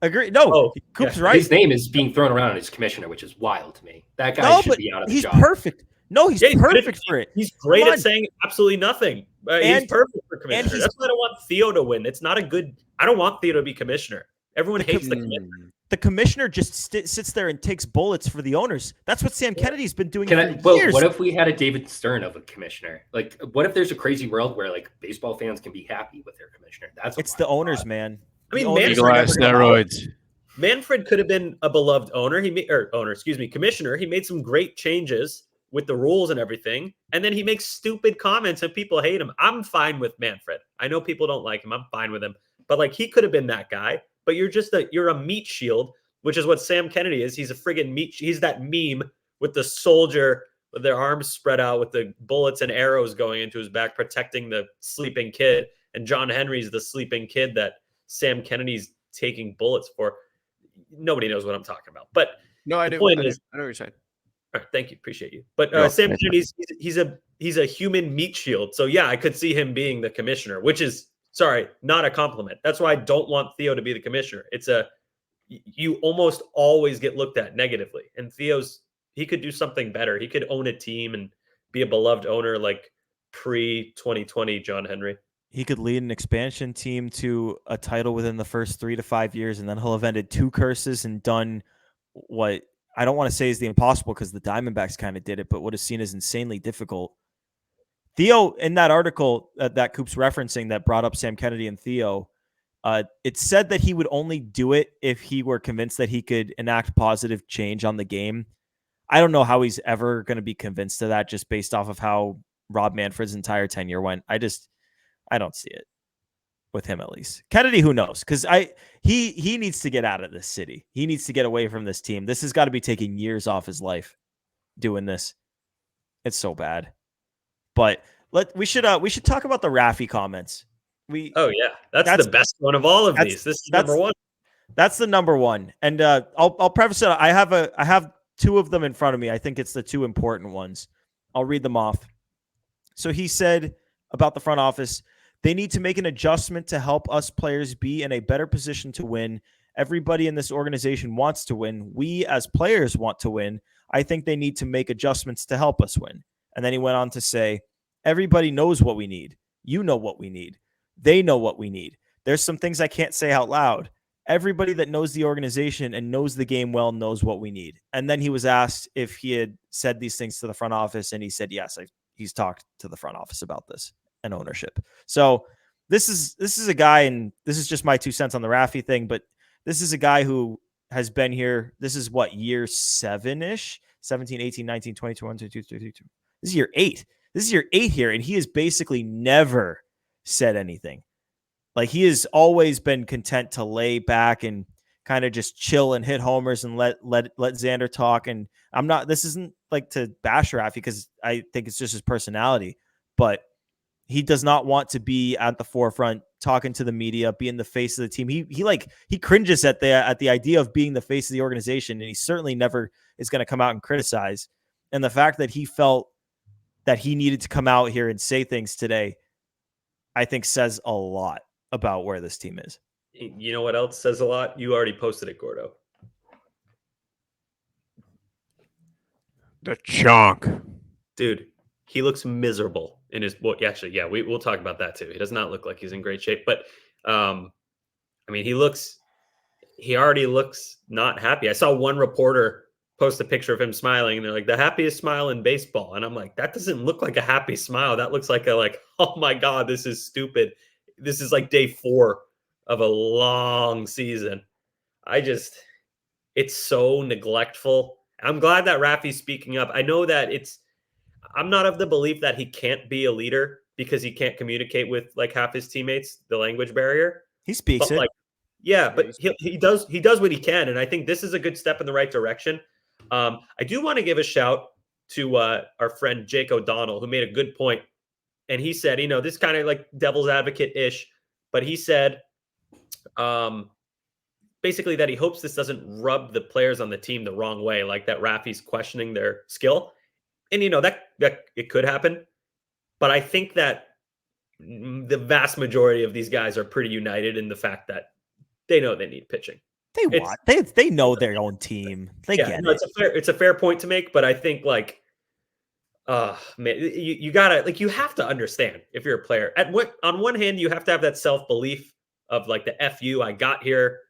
Agree. No, Coop's right. His name is being thrown around as commissioner, which is wild to me. That guy should be out of the job. He's perfect. No, he's perfect for it. He's great at saying absolutely nothing. He's perfect for commissioner. That's why I don't want Theo to win. It's not a good. I don't want Theo to be commissioner. Everyone hates the commissioner. The commissioner just sits there and takes bullets for the owners. That's what Sam Kennedy's been doing for years. What if we had a David Stern of a commissioner? Like, what if there's a crazy world where like baseball fans can be happy with their commissioner? It's the owners, man. I mean, Manfred could have been a beloved commissioner. He made some great changes with the rules and everything. And then he makes stupid comments and people hate him. I'm fine with Manfred. I know people don't like him. I'm fine with him. But like, he could have been that guy. But you're a meat shield, which is what Sam Kennedy is. He's a friggin' meat. He's that meme with the soldier with their arms spread out with the bullets and arrows going into his back, protecting the sleeping kid. And John Henry's the sleeping kid that Sam Kennedy's taking bullets for. Nobody knows what I'm talking about. But no, I do. I know what you're saying. All right, thank you. Appreciate you. But Sam Kennedy's he's a human meat shield. So yeah, I could see him being the commissioner, which is not a compliment. That's why I don't want Theo to be the commissioner. You almost always get looked at negatively. And he could do something better. He could own a team and be a beloved owner like pre-2020 John Henry. He could lead an expansion team to a title within the first 3 to 5 years, and then he'll have ended 2 curses and done what I don't want to say is the impossible because the Diamondbacks kind of did it, but what is seen as insanely difficult. Theo, in that article that Coop's referencing that brought up Sam Kennedy and Theo, It said that he would only do it if he were convinced that he could enact positive change on the game. I don't know how he's ever going to be convinced of that just based off of how Rob Manfred's entire tenure went. I don't see it with him, at least. Kennedy, who knows? Because he needs to get out of this city. He needs to get away from this team. This has got to be taking years off his life doing this. It's so bad. But we should talk about the Raffy comments. Oh yeah, that's the best one of all of these. This is number one. That's the number one. And I'll preface it. I have two of them in front of me. I think it's the two important ones. I'll read them off. So he said about the front office, they need to make an adjustment to help us players be in a better position to win. Everybody in this organization wants to win. We as players want to win. I think they need to make adjustments to help us win. And then he went on to say, everybody knows what we need. You know what we need. They know what we need. There's some things I can't say out loud. Everybody that knows the organization and knows the game well knows what we need. And then he was asked if he had said these things to the front office, and he said, yes, he's talked to the front office about this and ownership. So this is a guy, and this is just my 2 cents on the Raffy thing, but this is a guy who has been here. This is what, year 7-ish? 17, 18, 19, 20, 21, 22, 23. This is year 8. This is year 8 here, and he has basically never said anything. Like, he has always been content to lay back and kind of just chill and hit homers and let Xander talk. And this isn't like to bash Raffy, because I think it's just his personality, but he does not want to be at the forefront, talking to the media, being the face of the team. He cringes at the idea of being the face of the organization, and he certainly never is going to come out and criticize. And the fact that he felt that he needed to come out here and say things today, I think says a lot about where this team is. You know what else says a lot? You already posted it, Gordo. The chunk. Dude, he looks miserable in his... Well, actually, yeah, we'll talk about that too. He does not look like he's in great shape. But, I mean, he already looks not happy. I saw one reporter post a picture of him smiling, and they're like, the happiest smile in baseball. And I'm like, that doesn't look like a happy smile. That looks like oh my God, this is stupid. This is like day 4 of a long season. It's so neglectful. I'm glad that Raffy's speaking up. I know that I'm not of the belief that he can't be a leader because he can't communicate with like half his teammates, the language barrier. He speaks it. Yeah, but he does what he can. And I think this is a good step in the right direction. I do want to give a shout to our friend Jake O'Donnell, who made a good point. And he said, this kind of like devil's advocate-ish, but he said basically that he hopes this doesn't rub the players on the team the wrong way, like that Raffy's questioning their skill. And, that it could happen. But I think that the vast majority of these guys are pretty united in the fact that they know they need pitching. They know their own team. They get it. It's a fair point to make, but I think man, you gotta you have to understand if you're a player. On one hand, you have to have that self-belief of the F you, I got here,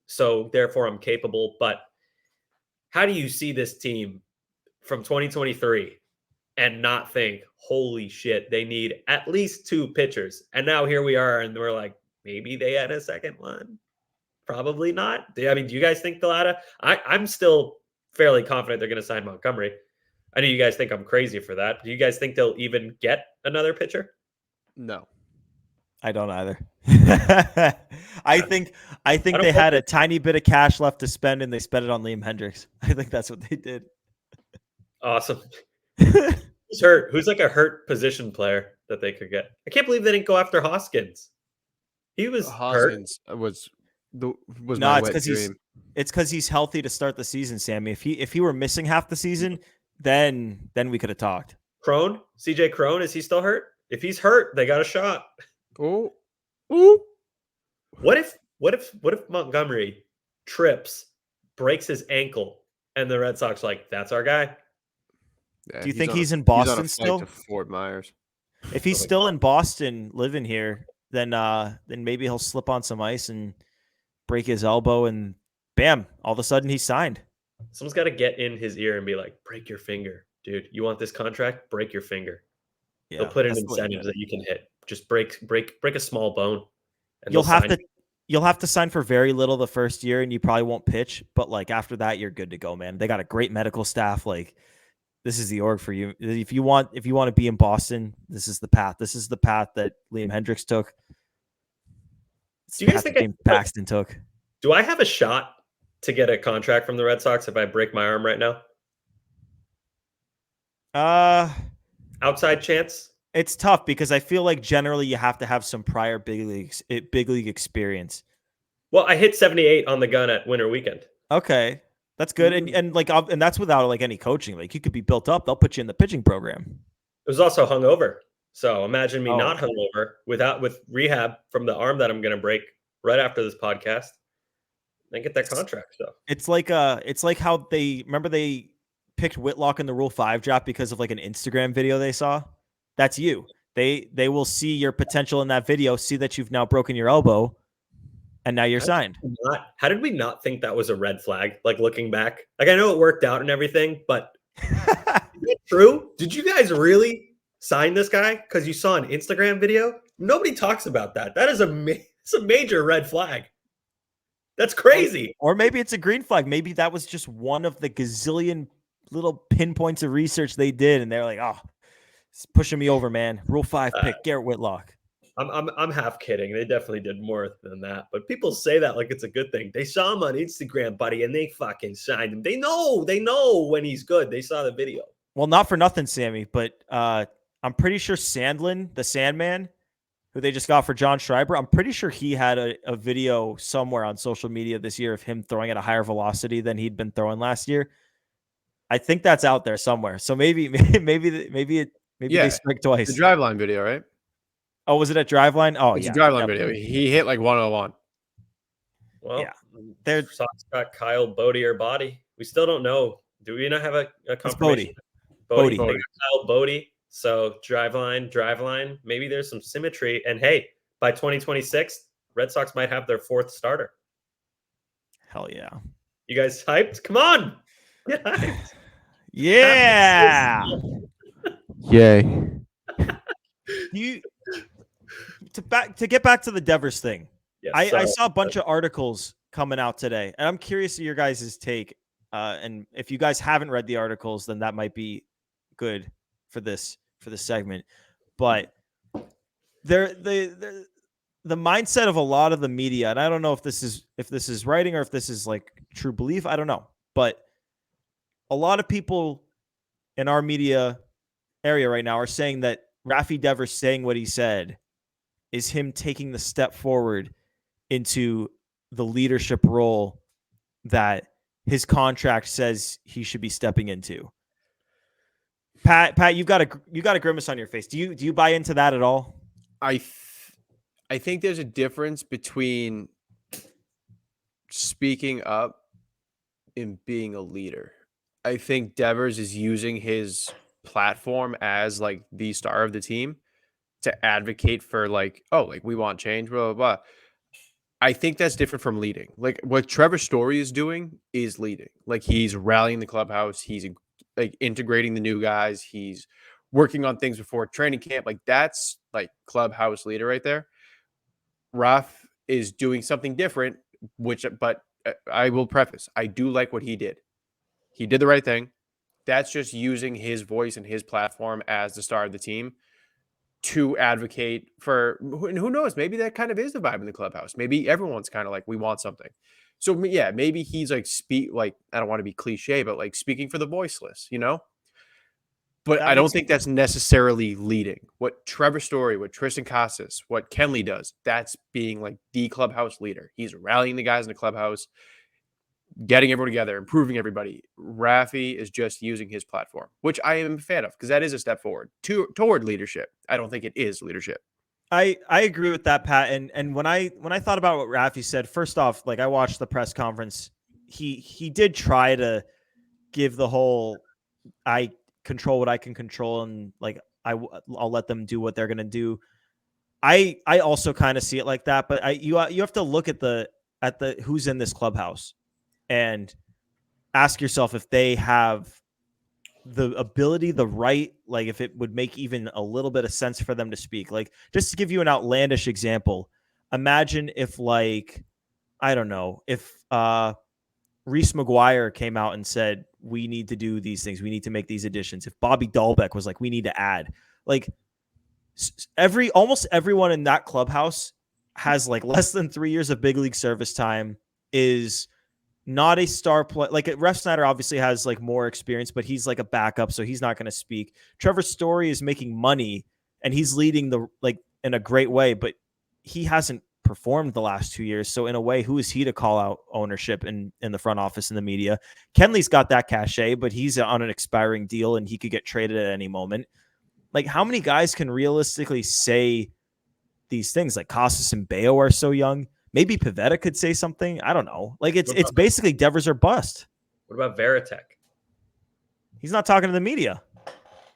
so therefore I'm capable. But how do you see this team from 2023 and not think, holy shit, they need at least 2 pitchers? And now here we are, and we're like, maybe they had a second one. Probably not. I mean, do you guys think they'll add I'm still fairly confident they're going to sign Montgomery. I know you guys think I'm crazy for that. Do you guys think they'll even get another pitcher? No. I don't either. I think they had a tiny bit of cash left to spend, and they spent it on Liam Hendricks. I think that's what they did. Awesome. Who's hurt? Who's like a hurt position player that they could get? I can't believe they didn't go after Hoskins. He was Hoskins hurt. was no, my it's because he's healthy to start the season, Sammy. If he were missing half the season, then we could have talked. Crone, CJ Crone, is he still hurt? If he's hurt, they got a shot. Oh, What if Montgomery trips, breaks his ankle, and the Red Sox that's our guy? Yeah, do you think he's in Boston still? To Fort Myers. If he's still in Boston, living here, then maybe he'll slip on some ice and break his elbow, and bam! All of a sudden, he's signed. Someone's got to get in his ear and be like, "Break your finger, dude. You want this contract? Break your finger." Yeah, they'll put in incentives that you can hit. Just break a small bone. And you'll have to you'll have to sign for very little the first year, and you probably won't pitch. But like after that, you're good to go, man. They got a great medical staff. Like this is the org for you. If you want to be in Boston, this is the path. This is the path that Liam Hendricks took. It's Do the you guys path think that James Paxton took. do I have a shot to get a contract from the Red Sox if I break my arm right now? Outside chance? It's tough because I feel like generally you have to have some prior big league experience. Well, I hit 78 on the gun at winter weekend. Okay, that's good, and that's without like any coaching. Like you could be built up. They'll put you in the pitching program. It was also hungover. So imagine me Oh. not hungover with rehab from the arm that I'm going to break right after this podcast. And get that contract. So it's like how they picked Whitlock in the Rule 5 draft because of like an Instagram video they saw. That's you. They will see your potential in that video, see that you've now broken your elbow, and now you're signed. How did we not think that was a red flag? Like looking back, like I know it worked out and everything, but is it true? Did you guys really sign this guy because you saw an Instagram video? Nobody talks about that. That is it's a major red flag. That's crazy. Or maybe it's a green flag. Maybe that was just one of the gazillion little pinpoints of research they did, and they're like, "Oh, it's pushing me over, man." Rule 5 pick Garrett Whitlock. I'm half kidding. They definitely did more than that, but people say that like it's a good thing. They saw him on Instagram, buddy, and they fucking signed him. They know when he's good. They saw the video. Well, not for nothing, Sammy, but I'm pretty sure Sandlin, the Sandman, who they just got for John Schreiber, I'm pretty sure he had a video somewhere on social media this year of him throwing at a higher velocity than he'd been throwing last year. I think that's out there somewhere. So maybe they strike twice. The Driveline video, right? Oh, was it at Driveline? Oh, It's yeah. a Driveline video. He hit like 101. Well, Yeah. They're got Kyle Bodie or Body. We still don't know. Do we not have a confirmation? Bodie. They got Kyle Bodie. So driveline. Maybe there's some symmetry. And hey, by 2026, Red Sox might have their fourth starter. Hell yeah. You guys hyped? Come on. Get hyped. Yeah. Yay. To get back to the Devers thing. Yes, I saw a bunch of articles coming out today, and I'm curious of your guys' take. And if you guys haven't read the articles, then that might be good for this segment. But the mindset of a lot of the media, and I don't know if this is writing or if this is like true belief, I don't know. But a lot of people in our media area right now are saying that Rafi Devers saying what he said is him taking the step forward into the leadership role that his contract says he should be stepping into. Pat, you've got a grimace on your face. Do you buy into that at all? I think there's a difference between speaking up and being a leader. I think Devers is using his platform as like the star of the team to advocate for like, oh, like we want change, blah, blah, blah. I think that's different from leading. Like what Trevor Story is doing is leading. Like he's rallying the clubhouse. He's like integrating the new guys. He's working on things before training camp. Like that's like clubhouse leader right there. Raf is doing something different, but I will preface, I do like what he did. He did the right thing. That's just using his voice and his platform as the star of the team to advocate for, and who knows, maybe that kind of is the vibe in the clubhouse. Maybe everyone's kind of like, we want something. So yeah, maybe he's like I don't want to be cliche, but like speaking for the voiceless, you know? But I don't think that's necessarily leading. What Trevor Story, what Tristan Casas, what Kenley does, that's being like the clubhouse leader. He's rallying the guys in the clubhouse, getting everyone together, improving everybody. Rafi is just using his platform, which I am a fan of because that is a step forward toward leadership. I don't think it is leadership. I agree with that, Pat. And when I thought about what Rafi said, first off, like I watched the press conference. He did try to give the whole I control what I can control, and like I'll let them do what they're gonna do. I also kind of see it like that, but you have to look at the who's in this clubhouse and ask yourself if they have the ability, the right, like if it would make even a little bit of sense for them to speak. Like just to give you an outlandish example, imagine if, like, I don't know, if Reese McGuire came out and said, we need to do these things, we need to make these additions. If Bobby Dahlbeck was like, we need to add, like, almost everyone in that clubhouse has like less than 3 years of big league service time, is not a star player. Like, Ref Snyder obviously has like more experience, but he's like a backup, so he's not going to speak. Trevor Story is making money and he's leading the, like, in a great way, but he hasn't performed the last 2 years. So in a way, who is he to call out ownership in the front office and the media? Kenley's got that cachet, but he's on an expiring deal and he could get traded at any moment. Like, how many guys can realistically say these things? Like, Casas and Bayo are so young. Maybe Pivetta could say something. I don't know. Like, it's basically Devers or bust. What about Veritek? He's not talking to the media.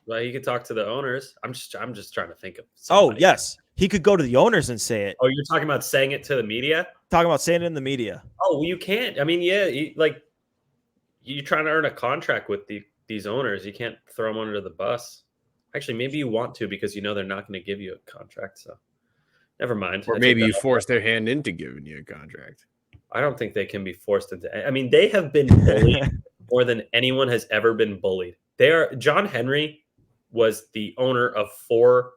Well, he could talk to the owners. I'm just trying to think of Oh, somebody. yes. He could go to the owners and say it. Oh, you're talking about saying it to the media? Talking about saying it in the media. Oh, well, you can't. I mean, yeah, you're trying to earn a contract with these owners. You can't throw them under the bus. Actually, maybe you want to because you know they're not going to give you a contract. So never mind. Or maybe you force their hand into giving you a contract. I don't think they can be forced into. I mean, they have been bullied more than anyone has ever been bullied. John Henry was the owner of 4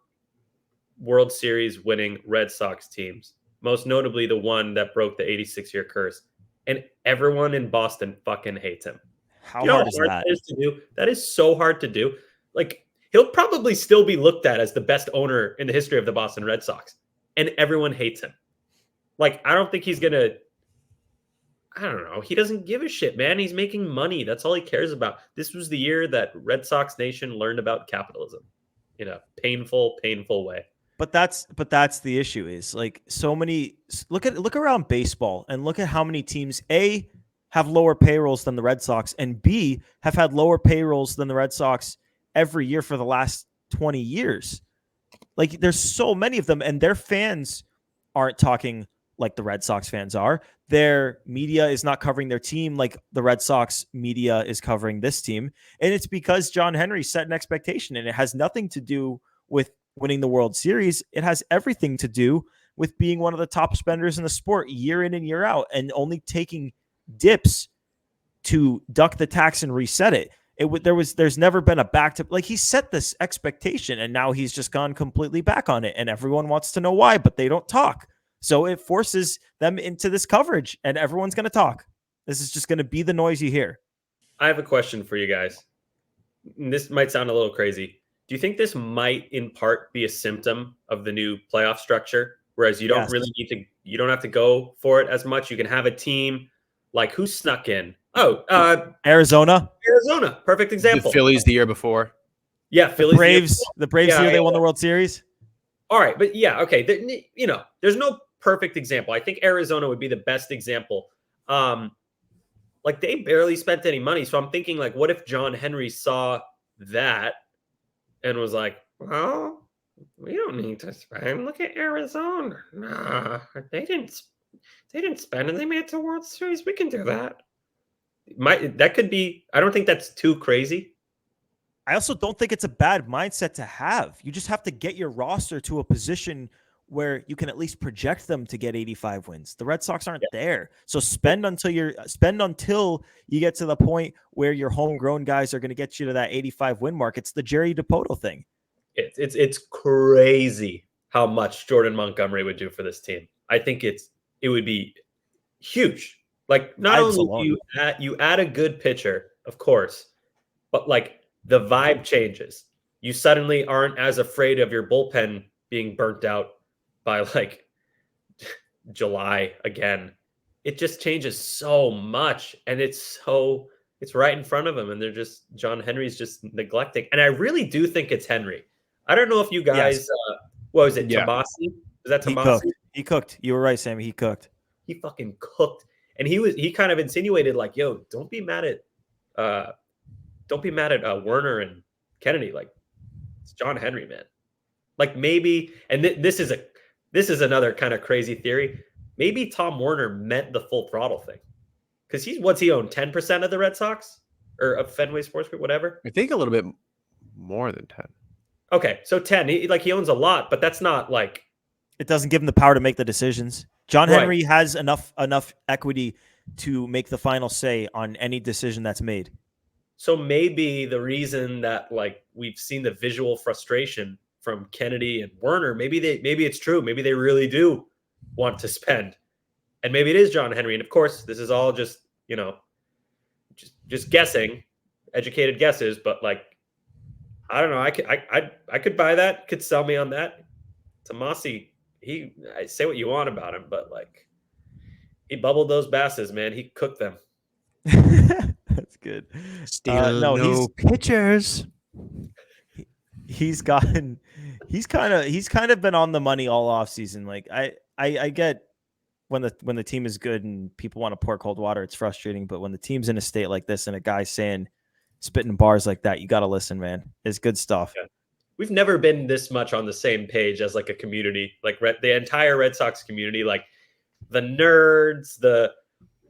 World Series winning Red Sox teams, most notably the one that broke the 86-year curse. And everyone in Boston fucking hates him. How hard is that? Is to do? That is so hard to do. Like, he'll probably still be looked at as the best owner in the history of the Boston Red Sox. And everyone hates him. Like, I don't think he's going to, I don't know. He doesn't give a shit, man. He's making money. That's all he cares about. This was the year that Red Sox Nation learned about capitalism in a painful, painful way. But that's the issue, is like, so many, look around baseball and look at how many teams, A, have lower payrolls than the Red Sox, and B, have had lower payrolls than the Red Sox every year for the last 20 years. Like, there's so many of them, and their fans aren't talking like the Red Sox fans are. Their media is not covering their team like the Red Sox media is covering this team. And it's because John Henry set an expectation, and it has nothing to do with winning the World Series. It has everything to do with being one of the top spenders in the sport year in and year out, and only taking dips to duck the tax and reset it. There's never been a back to, like, he set this expectation and now he's just gone completely back on it, and everyone wants to know why, but they don't talk. So it forces them into this coverage, and everyone's going to talk. This is just going to be the noise you hear. I have a question for you guys. This might sound a little crazy. Do you think this might in part be a symptom of the new playoff structure? Whereas you don't really need to, you don't have to go for it as much. You can have a team like, who snuck in? Oh, Arizona. Perfect example. The Phillies the year before. Yeah. Phillies. The Braves year they won the World Series. All right. But yeah. Okay. There's no perfect example. I think Arizona would be the best example. Like, they barely spent any money. So I'm thinking, like, what if John Henry saw that and was like, well, we don't need to spend. Look at Arizona. Nah, they didn't spend and they made it to World Series. We can do that. That could be, I don't think that's too crazy. I also don't think it's a bad mindset to have. You just have to get your roster to a position where you can at least project them to get 85 wins. The Red Sox aren't there. So spend until you get to the point where your homegrown guys are going to get you to that 85 win mark. It's the Jerry DiPoto thing. It's crazy how much Jordan Montgomery would do for this team. I think it would be huge. Like, not only do you add a good pitcher, of course, but like, the vibe changes. You suddenly aren't as afraid of your bullpen being burnt out by like July again. It just changes so much, and it's right in front of him, and John Henry's just neglecting. And I really do think it's Henry. I don't know if you guys, what was it? Yeah. Tabasi? Is that Tabasi? He cooked. You were right, Sammy. He cooked. He fucking cooked. And he kind of insinuated, like, yo, don't be mad at Werner and Kennedy. Like, it's John Henry, man. Like, maybe, and this is another kind of crazy theory. Maybe Tom Werner meant the full throttle thing, because what's he own, 10% of the Red Sox or of Fenway Sports Group, whatever. I think a little bit more than 10. Okay, so 10. He owns a lot, but that's not like it doesn't give him the power to make the decisions. John Right. Henry has enough equity to make the final say on any decision that's made. So maybe the reason that like we've seen the visual frustration from Kennedy and Werner, maybe it's true. Maybe they really do want to spend. And maybe it is John Henry. And of course, this is all just, just guessing, educated guesses, but like I don't know. I could buy that. Could sell me on that. Tomasi, I say what you want about him, but like he bubbled those basses, man. He cooked them. That's good. Still pitchers. He's kind of been on the money all off season. Like I get when the team is good and people want to pour cold water, it's frustrating. But when the team's in a state like this and a guy's spitting bars like that, you got to listen, man. It's good stuff. Yeah. We've never been this much on the same page as like a community, like the entire Red Sox community, like the nerds, the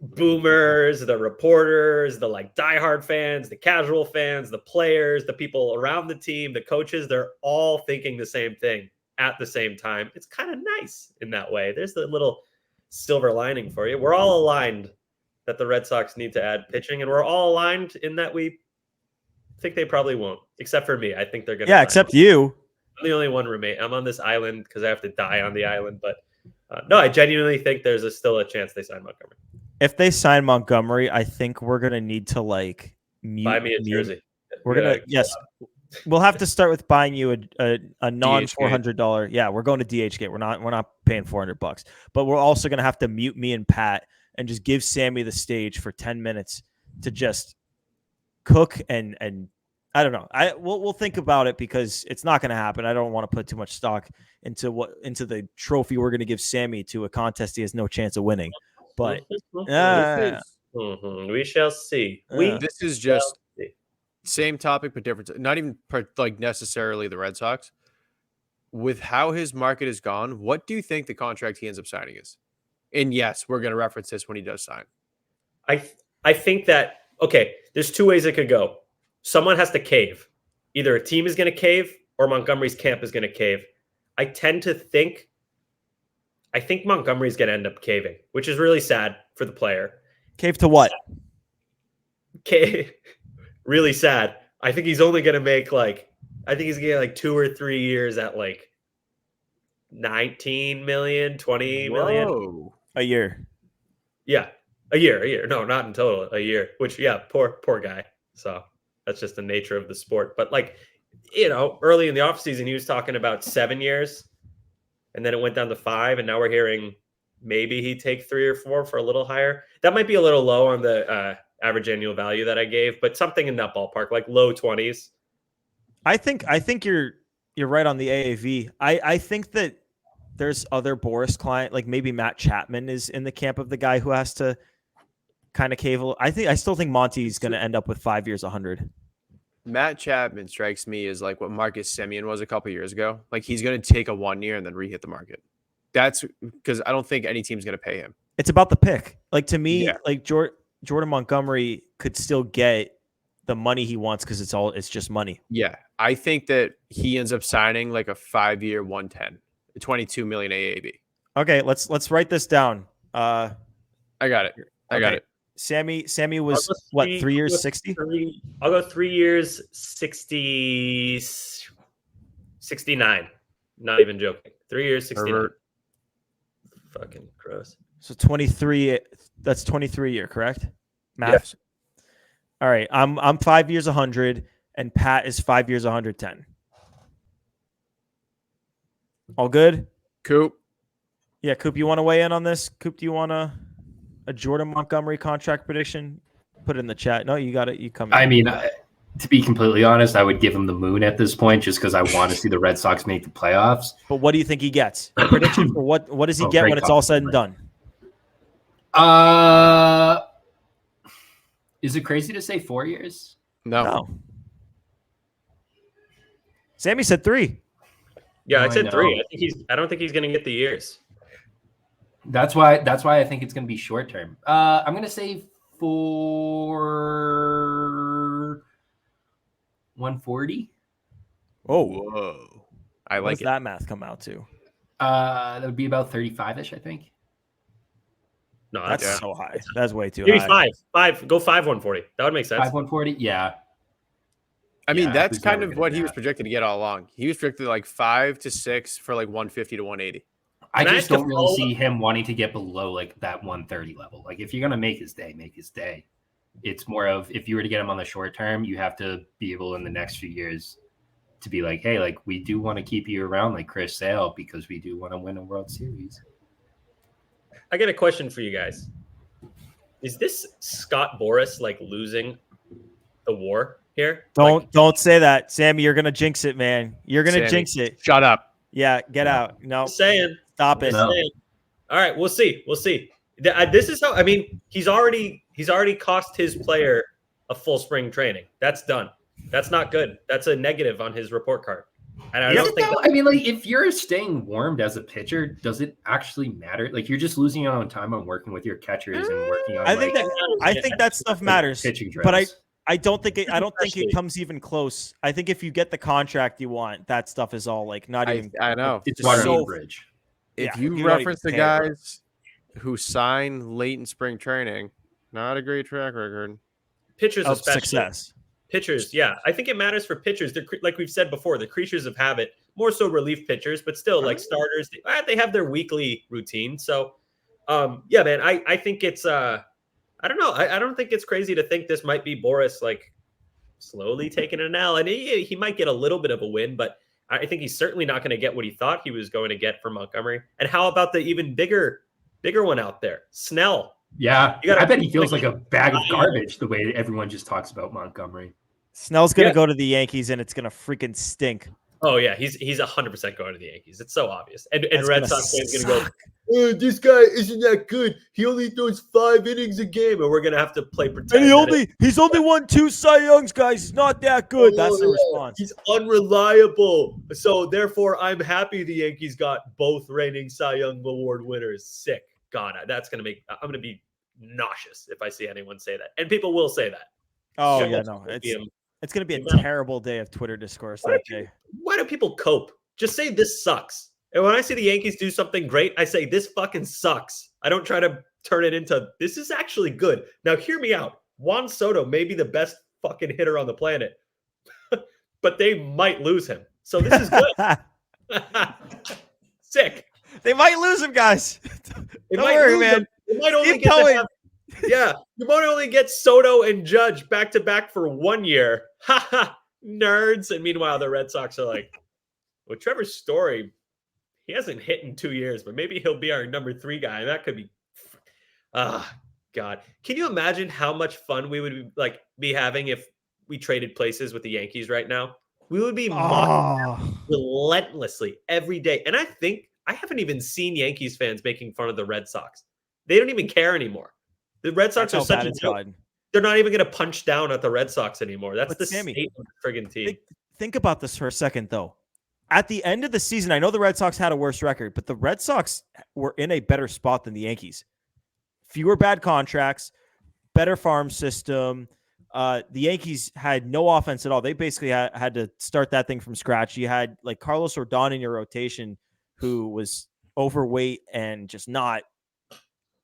boomers, the reporters, the like diehard fans, the casual fans, the players, the people around the team, the coaches, they're all thinking the same thing at the same time. It's kind of nice in that way. There's the little silver lining for you. We're all aligned that the Red Sox need to add pitching, and we're all aligned in that we think they probably won't, except for me. I think they're going to. Yeah, except you. I'm the only one remain. I'm on this island because I have to die on the island. But no, I genuinely think there's still a chance they sign Montgomery. If they sign Montgomery, I think we're going to need to like buy me a jersey. We're going to, yes. We'll have to start with buying you a non $400. Yeah, we're going to DHgate. We're not paying $400, but we're also going to have to mute me and Pat and just give Sammy the stage for 10 minutes to just cook and I don't know. We'll think about it because it's not going to happen. I don't want to put too much stock into the trophy we're going to give Sammy to a contest he has no chance of winning. But we shall see. This is just same topic but different. Not even like necessarily the Red Sox. With how his market has gone, what do you think the contract he ends up signing is? And yes, we're going to reference this when he does sign. I think that, okay, there's two ways it could go. Someone has to cave. Either a team is going to cave or Montgomery's camp is going to cave. I think Montgomery's going to end up caving, which is really sad for the player. Cave to what? Really sad. I think he's only going to make I think he's going to get 2 or 3 years at 19 million, 20 million. A year. Yeah. A year. No, not in total. A year, which, yeah, poor guy. So that's just the nature of the sport. But early in the offseason, he was talking about 7 years and then it went down to 5. And now we're hearing maybe he'd take 3 or 4 for a little higher. That might be a little low on the average annual value that I gave, but something in that ballpark, like low 20s. I think you're right on the AAV. I think that there's other Boris client, like maybe Matt Chapman is in the camp of the guy who has to kind of cave. I still think Monty's going to end up with 5 years, 100. Matt Chapman strikes me as like what Marcus Semien was a couple years ago. Like he's going to take a 1 year and then re-hit the market. That's because I don't think any team's going to pay him. It's about the pick. Like to me, like Jordan Montgomery could still get the money he wants because it's just money. Yeah, I think that he ends up signing like a 5-year 110, 22 million AAV. Okay, let's write this down. I got it. I got it. Sammy was what, 3 years, 60? I'll go 3 years, 60, 69. Not even joking. 3 years, 69. Fucking gross. So 23. That's 23 year, correct? Math. Yes. All right. I'm 5 years, 100, and Pat is 5 years, 110. All good? Coop. Yeah, Coop, you want to weigh in on this? Coop, do you want a Jordan Montgomery contract prediction? Put it in the chat. No, you got it. You come in. I mean, to be completely honest, I would give him the moon at this point just because I want to see the Red Sox make the playoffs. But what do you think he gets? A prediction for what does he get when it's all said and done? Is it crazy to say 4 years? No. Sammy said 3. Yeah, I said 3. I don't think he's going to get the years. That's why I think it's going to be short term. I'm going to say for 140. Oh, whoa! I what like does it. that math come out to? That would be about 35-ish, I think. No, That's that's so high. That's way too maybe high. five. Go 5,140. That would make sense. 5,140. Yeah. I mean, Yeah, that's who's kind never of gonna what do he was that? projected to get all along. He was projected like 5 to 6 for like 150 to 180. I Can I just ask a don't really follow-up? see him wanting to get below like that 130 level. Like if you're gonna make his day, make his day. It's more of if you were to get him on the short term, you have to be able in the next few years to be like, hey, like we do want to keep you around like Chris Sale because we do want to win a World Series. I got a question for you guys. Is this Scott Boras like losing the war here? Don't say that, Sammy. You're gonna jinx it, man. You're gonna Sammy, jinx it. Shut up. Yeah, get No. out. No, Just saying. stop it. Just saying. All right, we'll see. We'll see. This is how. I mean, he's already cost his player a full spring training. That's done. That's not good. That's a negative on his report card. And I don't think. I mean, like if you're staying warmed as a pitcher, does it actually matter? Like you're just losing out on time on working with your catchers and working on. I think that stuff matters. Pitching drills. But I don't think it comes even close. I think if you get the contract you want, that stuff is all like not even. I know. it's just water so- under the bridge. If Yeah, you you don't reference the even care. guys who sign late in spring training, not a great track record. Pitchers Of especially. success. Pitchers, yeah. I think it matters for pitchers. They're like we've said before, the creatures of habit, more so relief pitchers, but still like starters, they have their weekly routine. So yeah, man, I think it's I don't know. I don't think it's crazy to think this might be Boras like slowly taking an L. And he might get a little bit of a win, but I think he's certainly not going to get what he thought he was going to get from Montgomery. And how about the even bigger one out there? Snell. Yeah, You gotta- I bet he feels like a bag of garbage the way everyone just talks about Montgomery. Snell's gonna Yeah. go to the Yankees and it's gonna freaking stink. Oh yeah, he's 100% going to the Yankees. It's so obvious. And That's Red gonna Sox fans going to suck. go, this guy isn't that good. He only throws 5 innings a game, and we're going to have to play pretend. And he's only won 2 Cy Youngs, guys. He's not that good. That's the response. He's unreliable. So therefore, I'm happy the Yankees got both reigning Cy Young Award winners. Sick. God, I'm going to be nauseous if I see anyone say that. And people will say that. Oh So yeah, let's no, be him. it's gonna be a Yeah. terrible day of Twitter discourse Why that do day. Why do people cope? Just say this sucks. And when I see the Yankees do something great, I say this fucking sucks. I don't try to turn it into this is actually good. Now hear me out. Juan Soto may be the best fucking hitter on the planet, but they might lose him. So this is good. Sick. They might lose him, guys. They Don't might worry, lose man. him. They might only Keep get to going. have, yeah, you might only get Soto and Judge back to back for 1 year. Ha ha, nerds. And meanwhile, the Red Sox are like, well, Trevor Story, he hasn't hit in 2 years, but maybe he'll be our number 3 guy. And that could be, God. Can you imagine how much fun we would be having if we traded places with the Yankees right now? We would be mocking relentlessly every day. And I haven't even seen Yankees fans making fun of the Red Sox. They don't even care anymore. The Red Sox are such a joke. They're not even going to punch down at the Red Sox anymore. That's the Sammy, state of the friggin' team. Think about this for a second, though. At the end of the season, I know the Red Sox had a worse record, but the Red Sox were in a better spot than the Yankees. Fewer bad contracts, better farm system. The Yankees had no offense at all. They basically had to start that thing from scratch. You had like Carlos Rodon in your rotation, who was overweight and just not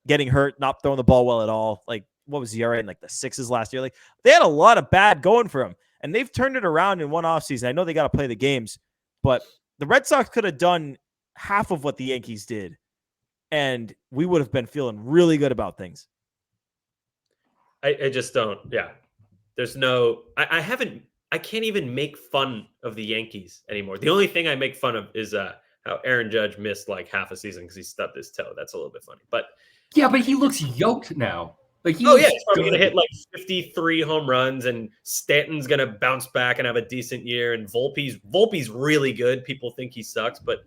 getting hurt, not throwing the ball well at all. Like, what was the ERA in like the 6s last year? Like, they had a lot of bad going for them, and they've turned it around in one offseason. I know they got to play the games, but the Red Sox could have done half of what the Yankees did, and we would have been feeling really good about things. I just don't. Yeah. There's no, I can't even make fun of the Yankees anymore. The only thing I make fun of is how Aaron Judge missed like half a season because he stubbed his toe. That's a little bit funny. But yeah, but he looks yoked now. Like he's he's probably going to hit like 53 home runs, and Stanton's going to bounce back and have a decent year. And Volpe's really good. People think he sucks, but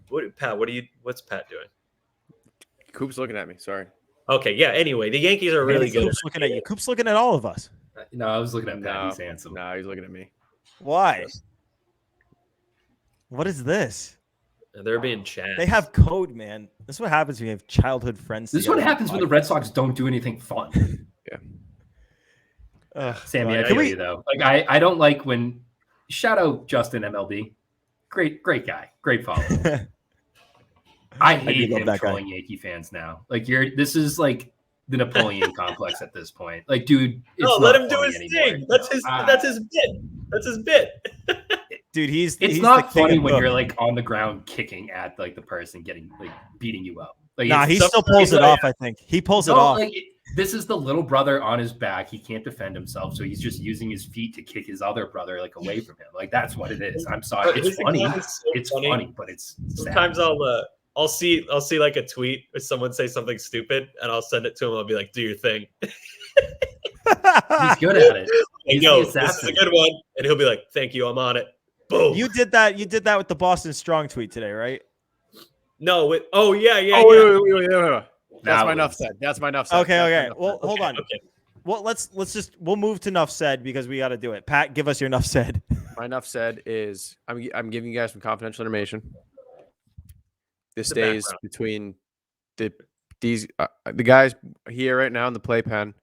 what's Pat doing? Coop's looking at me. Sorry. Okay, yeah. Anyway, the Yankees are really good. Coop's looking at you. Coop's looking at all of us. No, I was looking at Pat. He's handsome. No, he's looking at me. Why? What is this? They're being Chad. They have code, man. This is what happens when you have childhood friends. This is what happens when the Red Sox don't do anything fun. Sammy, God. I feel you though. Like I don't like when shout out Justin MLB. Great guy. Great follow. I do hate love him that guy. trolling Yankee fans now. Like this is like the Napoleon complex at this point. Like, dude, it's No, not let him do funny his anymore. thing. That's his bit. That's his bit. Dude, It's he's not the king funny of when book. you're like on the ground kicking at like the person beating you up. Like, Nah, it's he some- still pulls it yeah. off. I think he pulls it no, off. like this is the little brother on his back. He can't defend himself, so he's just using his feet to kick his other brother like away from him. Like that's what it is. I'm sorry, But it's his funny. example is so It's funny. funny, but it's sad. Sometimes I'll see like a tweet or someone say something stupid, and I'll send it to him. I'll be like, "Do your thing." He's good at it. Like, He's yo, the this is a assassin. good one, and he'll be like, "Thank you, I'm on it." Boom. You did that with the Boston Strong tweet today, right? No. Oh yeah. Oh, wait. That's That my enough was- said. That's my enough said. Okay, That's my okay. enough Well, said. hold on. Okay. Well, we'll move to enough said because we got to do it. Pat, give us your enough said. My enough said is I'm giving you guys some confidential information. This The stays background. between the guys here right now in the playpen.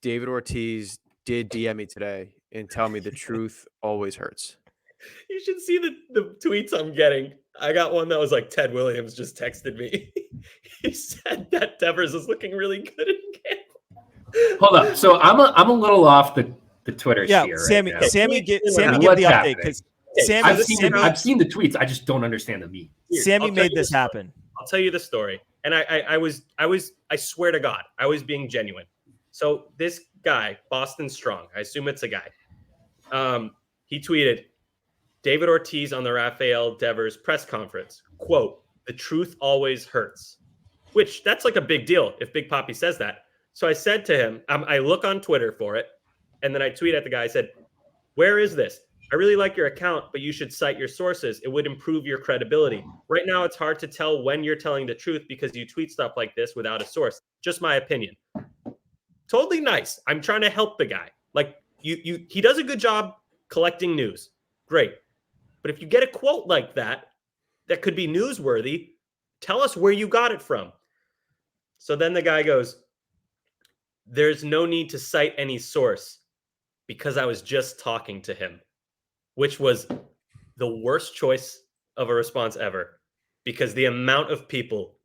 David Ortiz did DM me today and tell me the truth always hurts. You should see the tweets I'm getting. I got one that was like Ted Williams just texted me. He said that Devers is looking really good in camp. Hold up. So I'm a little off the Twitter Yeah, sphere Sammy. right now. Sammy, give What's the update happening? because Okay, Sammy. I've seen the tweets. I just don't understand the meme. Sammy I'll tell made you this the story. happen. I'll tell you the story. And I swear to God, I was being genuine. So this guy, Boston Strong, I assume it's a guy. He tweeted, David Ortiz on the Rafael Devers press conference, quote, "The truth always hurts," which that's like a big deal if Big Papi says that. So I said to him, I look on Twitter for it. And then I tweet at the guy. I said, "Where is this? I really like your account, but you should cite your sources. It would improve your credibility. Right now, it's hard to tell when you're telling the truth because you tweet stuff like this without a source. Just my opinion." Totally nice. I'm trying to help the guy. Like he does a good job collecting news. Great. But if you get a quote like that could be newsworthy, tell us where you got it from. So then the guy goes, "There's no need to cite any source because I was just talking to him," which was the worst choice of a response ever because the amount of people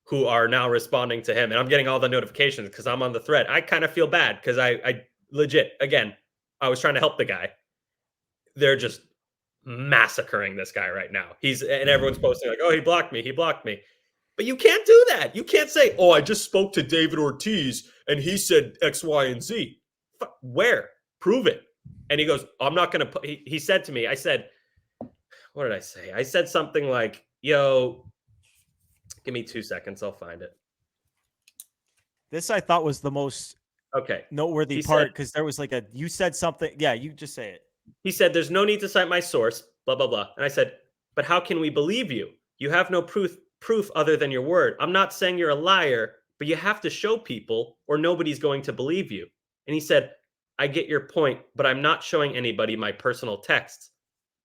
who are now responding to him, and I'm getting all the notifications because I'm on the thread. I kind of feel bad because I legit, again, I was trying to help the guy. They're just massacring this guy right now. And everyone's posting like, "Oh, he blocked me. But you can't do that. You can't say, "Oh, I just spoke to David Ortiz and he said X, Y, and Z." Where? Prove it. And he goes, "I'm not going to – he said to me, I said, what did I say? I said something like, yo, give me 2 seconds. I'll find it. This I thought was the most Okay. noteworthy He part said- because there was you said something. Yeah, you just say it. He said, "There's no need to cite my source, blah, blah, blah." And I said, "But how can we believe you? You have no proof other than your word. I'm not saying you're a liar, but you have to show people or nobody's going to believe you." And he said, "I get your point, but I'm not showing anybody my personal texts."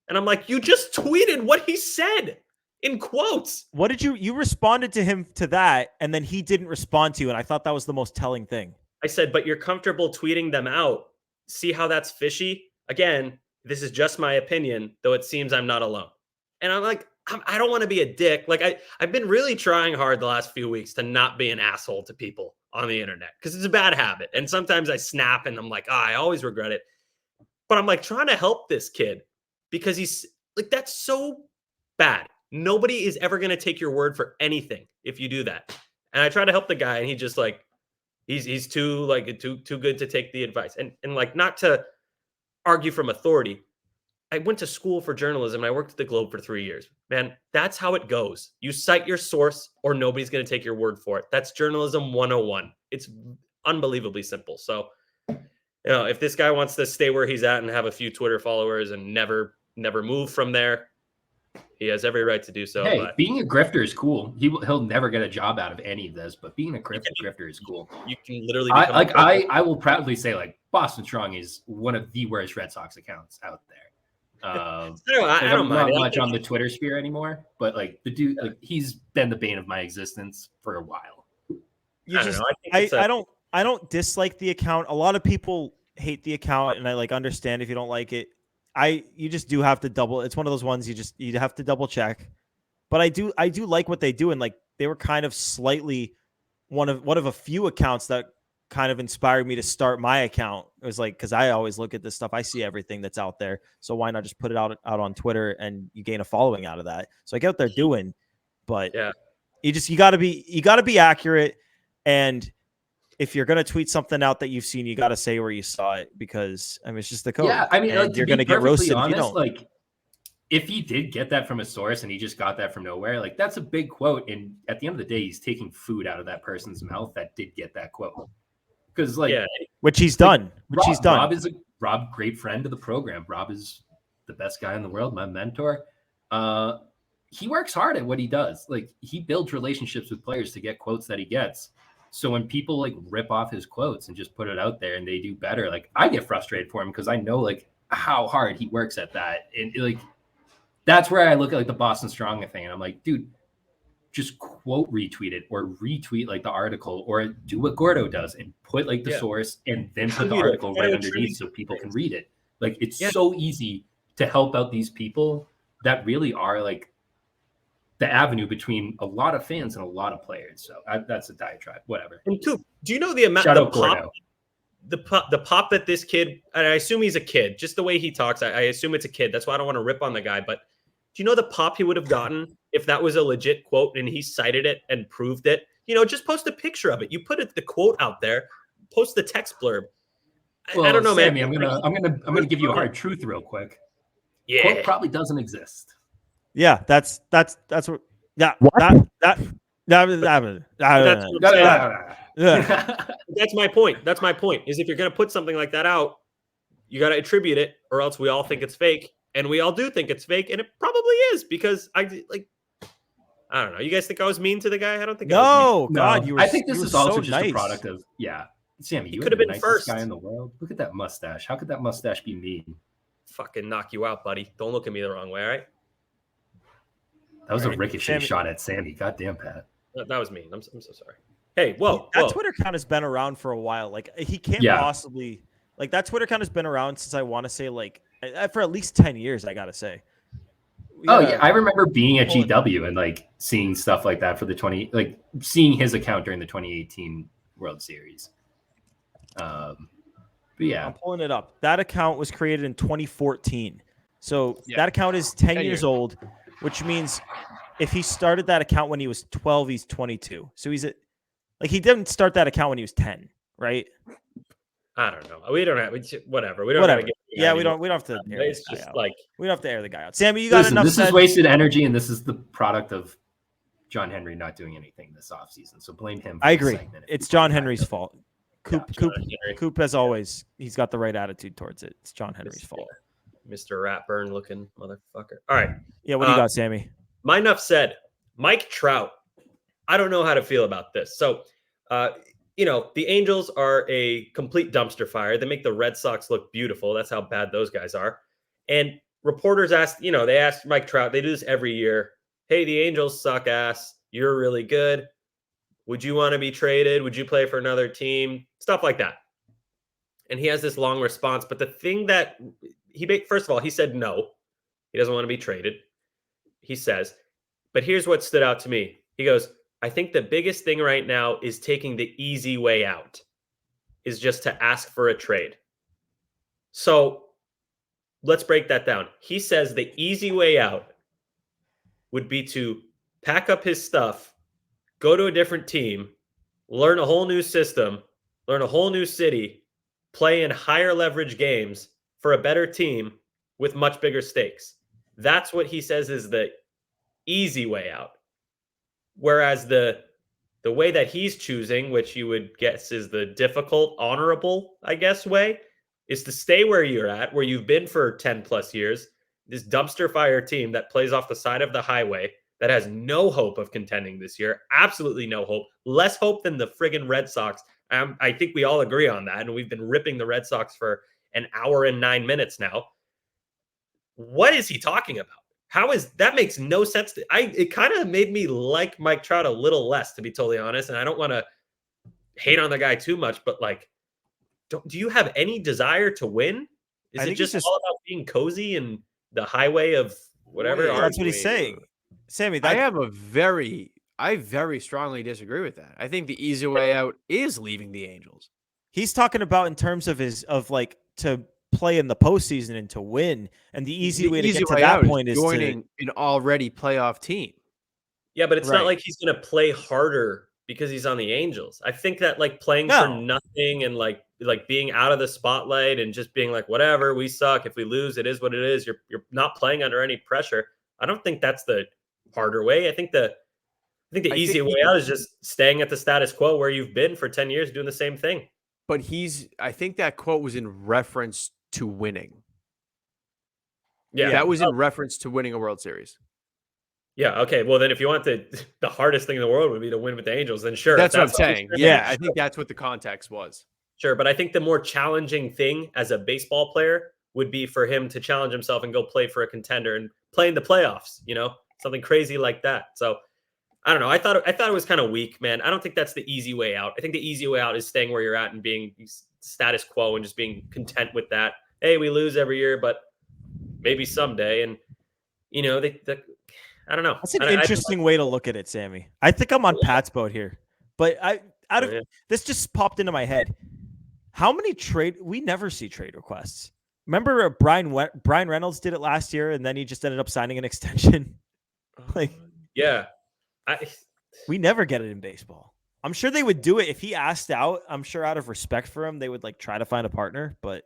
And I'm like, you just tweeted what he said in quotes. What did you responded to him to that, and then he didn't respond to you, and I thought that was the most telling thing. I said, "But you're comfortable tweeting them out. See how that's fishy? Again, this is just my opinion, though it seems I'm not alone." And I'm like, I don't want to be a dick. Like I've been really trying hard the last few weeks to not be an asshole to people on the internet because it's a bad habit. And sometimes I snap and I'm like, I always regret it. But I'm like trying to help this kid because he's like, that's so bad. Nobody is ever going to take your word for anything if you do that. And I try to help the guy and he just like, he's too good to take the advice. And like, not to argue from authority. I went to school for journalism and I worked at the Globe for 3 years. Man, that's how it goes. You cite your source or nobody's going to take your word for it. That's journalism 101. It's unbelievably simple. So, if this guy wants to stay where he's at and have a few Twitter followers and never move from there, he has every right to do so. Hey, but being a grifter is cool. He'll never get a job out of any of this, but being a grifter is cool. you can literally I will proudly say Boston Strong is one of the worst Red Sox accounts out there. I I'm don't mind. not much on the Twitter sphere anymore, but the dude, he's been the bane of my existence for a while. I don't dislike the account. A lot of people hate the account, and I understand if you don't like it. You just do have to double. It's one of those ones you have to double check. but I do like what they do. And like, they were kind of slightly one of a few accounts that kind of inspired me to start my account. It was like, because I always look at this stuff, I see everything that's out there, so why not just put it out on Twitter, and you gain a following out of that. So I get what they're doing, but Yeah. you got to be accurate, and if you're gonna tweet something out that you've seen, you got to say where you saw it, because I mean, it's just the code. Yeah, I mean, and like, you're gonna get roasted if you don't. Like, if he did get that from a source and he just got that from nowhere, like, that's a big quote. And at the end of the day, he's taking food out of that person's mouth that did get that quote. Because, like, which he's done. Rob is a great friend of the program. Rob is the best guy in the world, my mentor. He works hard at what he does. Like, he builds relationships with players to get quotes that he gets. So when people like rip off his quotes and just put it out there and they do better, like, I get frustrated for him because I know like how hard he works at that. And like, that's where I look at like the Boston Strong thing. And I'm like, dude, just quote retweet it, or retweet like the article, or do what Gordo does and put like the source and then put the article right underneath so people can read it. Like, it's so easy to help out these people that really are like the avenue between a lot of fans and a lot of players. So that's a diatribe, whatever. And two, do you know the amount of the pop that this kid, and I assume he's a kid, just the way he talks, I assume it's a kid. That's why I don't want to rip on the guy. But do you know the pop he would have gotten if that was a legit quote and he cited it and proved it? You know, just post a picture of it. You put the quote out there, post the text blurb. Well, I don't know, Sammy, man. I'm gonna give you a hard truth real quick. Yeah, quote probably doesn't exist. Yeah, that's what. Yeah, that's my point. That's my point. Is if you're gonna put something like that out, you got to attribute it, or else we all think it's fake, and we all do think it's fake, and it probably is, because I don't know. You guys think I was mean to the guy? I don't think. No, God, you were. I think this is also so just nice. a product of Sammy, you could have been the nicest first guy in the world. Look at that mustache. How could that mustache be mean? Fucking knock you out, buddy. Don't look at me the wrong way, all right? That was a ricochet shot at Sammy. Goddamn, Pat. That was mean. I'm so sorry. Hey, that Twitter account has been around for a while. Like, he can't possibly, like, that Twitter account has been around since, I want to say, like, for at least 10 years, I gotta say. I remember being at GW and like seeing stuff like that for the seeing his account during the 2018 World Series. But yeah, I'm pulling it up. That account was created in 2014. So that account is 10 years old, which means if he started that account when he was 12, he's 22. So he didn't start that account when he was 10, right? I don't know. We don't have whatever. We don't whatever. Have to yeah, we don't have to. It's just out. Like, we don't have to air the guy out. Sammy, you got enough. This is wasted energy, and this is the product of John Henry not doing anything this offseason. So blame him. I agree. It's John Henry's fault. Coop, as always, he's got the right attitude towards it. It's John Henry's fault. Mr. Ratburn looking motherfucker. All right. Yeah, what do you got, Sammy? My enough said. Mike Trout. I don't know how to feel about this. So, the Angels are a complete dumpster fire. They make the Red Sox look beautiful. That's how bad those guys are. And reporters asked, they asked Mike Trout, they do this every year. Hey, the Angels suck ass. You're really good. Would you want to be traded? Would you play for another team? Stuff like that. And he has this long response. But the thing that first of all, he said no. He doesn't want to be traded. He says, but here's what stood out to me. He goes, I think the biggest thing right now is taking the easy way out, is just to ask for a trade. So let's break that down. He says the easy way out would be to pack up his stuff, go to a different team, learn a whole new system, learn a whole new city, play in higher leverage games for a better team with much bigger stakes. That's what he says is the easy way out. Whereas the way that he's choosing, which you would guess is the difficult, honorable, I guess, way, is to stay where you're at, where you've been for 10 plus years, this dumpster fire team that plays off the side of the highway, that has no hope of contending this year, absolutely no hope, less hope than the friggin' Red Sox. I think we all agree on that, and we've been ripping the Red Sox for an hour and 9 minutes now. What is he talking about? That makes no sense. It kind of made me like Mike Trout a little less, to be totally honest. And I don't want to hate on the guy too much, but like, do you have any desire to win? Is it just all about being cozy and the highway of whatever? That's what he's saying. Sammy, I very strongly disagree with that. I think the easy way out is leaving the Angels. he's talking about in terms of to play in the postseason and to win. And the easy way to get to that point is joining an already playoff team. Yeah, but it's Right. not like he's going to play harder because he's on the Angels. I think that like playing for nothing and like being out of the spotlight and just being like, whatever, we suck. If we lose, it is what it is. You're not playing under any pressure. I don't think that's the harder way. I think the easy way out is just staying at the status quo where you've been for 10 years doing the same thing. But I think that quote was in reference to winning. Yeah. That was in reference to winning a World Series. Yeah. Okay. Well, then if you want the hardest thing in the world would be to win with the Angels, then sure. That's what I'm saying. Yeah. I think that's what the context was. Sure. But I think the more challenging thing as a baseball player would be for him to challenge himself and go play for a contender and play in the playoffs, something crazy like that. So I don't know. I thought it was kind of weak, man. I don't think that's the easy way out. I think the easy way out is staying where you're at and being status quo and just being content with that. Hey, we lose every year, but maybe someday. And, I don't know. That's an interesting way to look at it, Sammy. I think I'm on Pat's boat here, but this just popped into my head. How many we never see trade requests. Remember Brian Reynolds did it last year, and then he just ended up signing an extension. Yeah. We never get it in baseball. I'm sure they would do it if he asked out. I'm sure out of respect for him, they would try to find a partner, but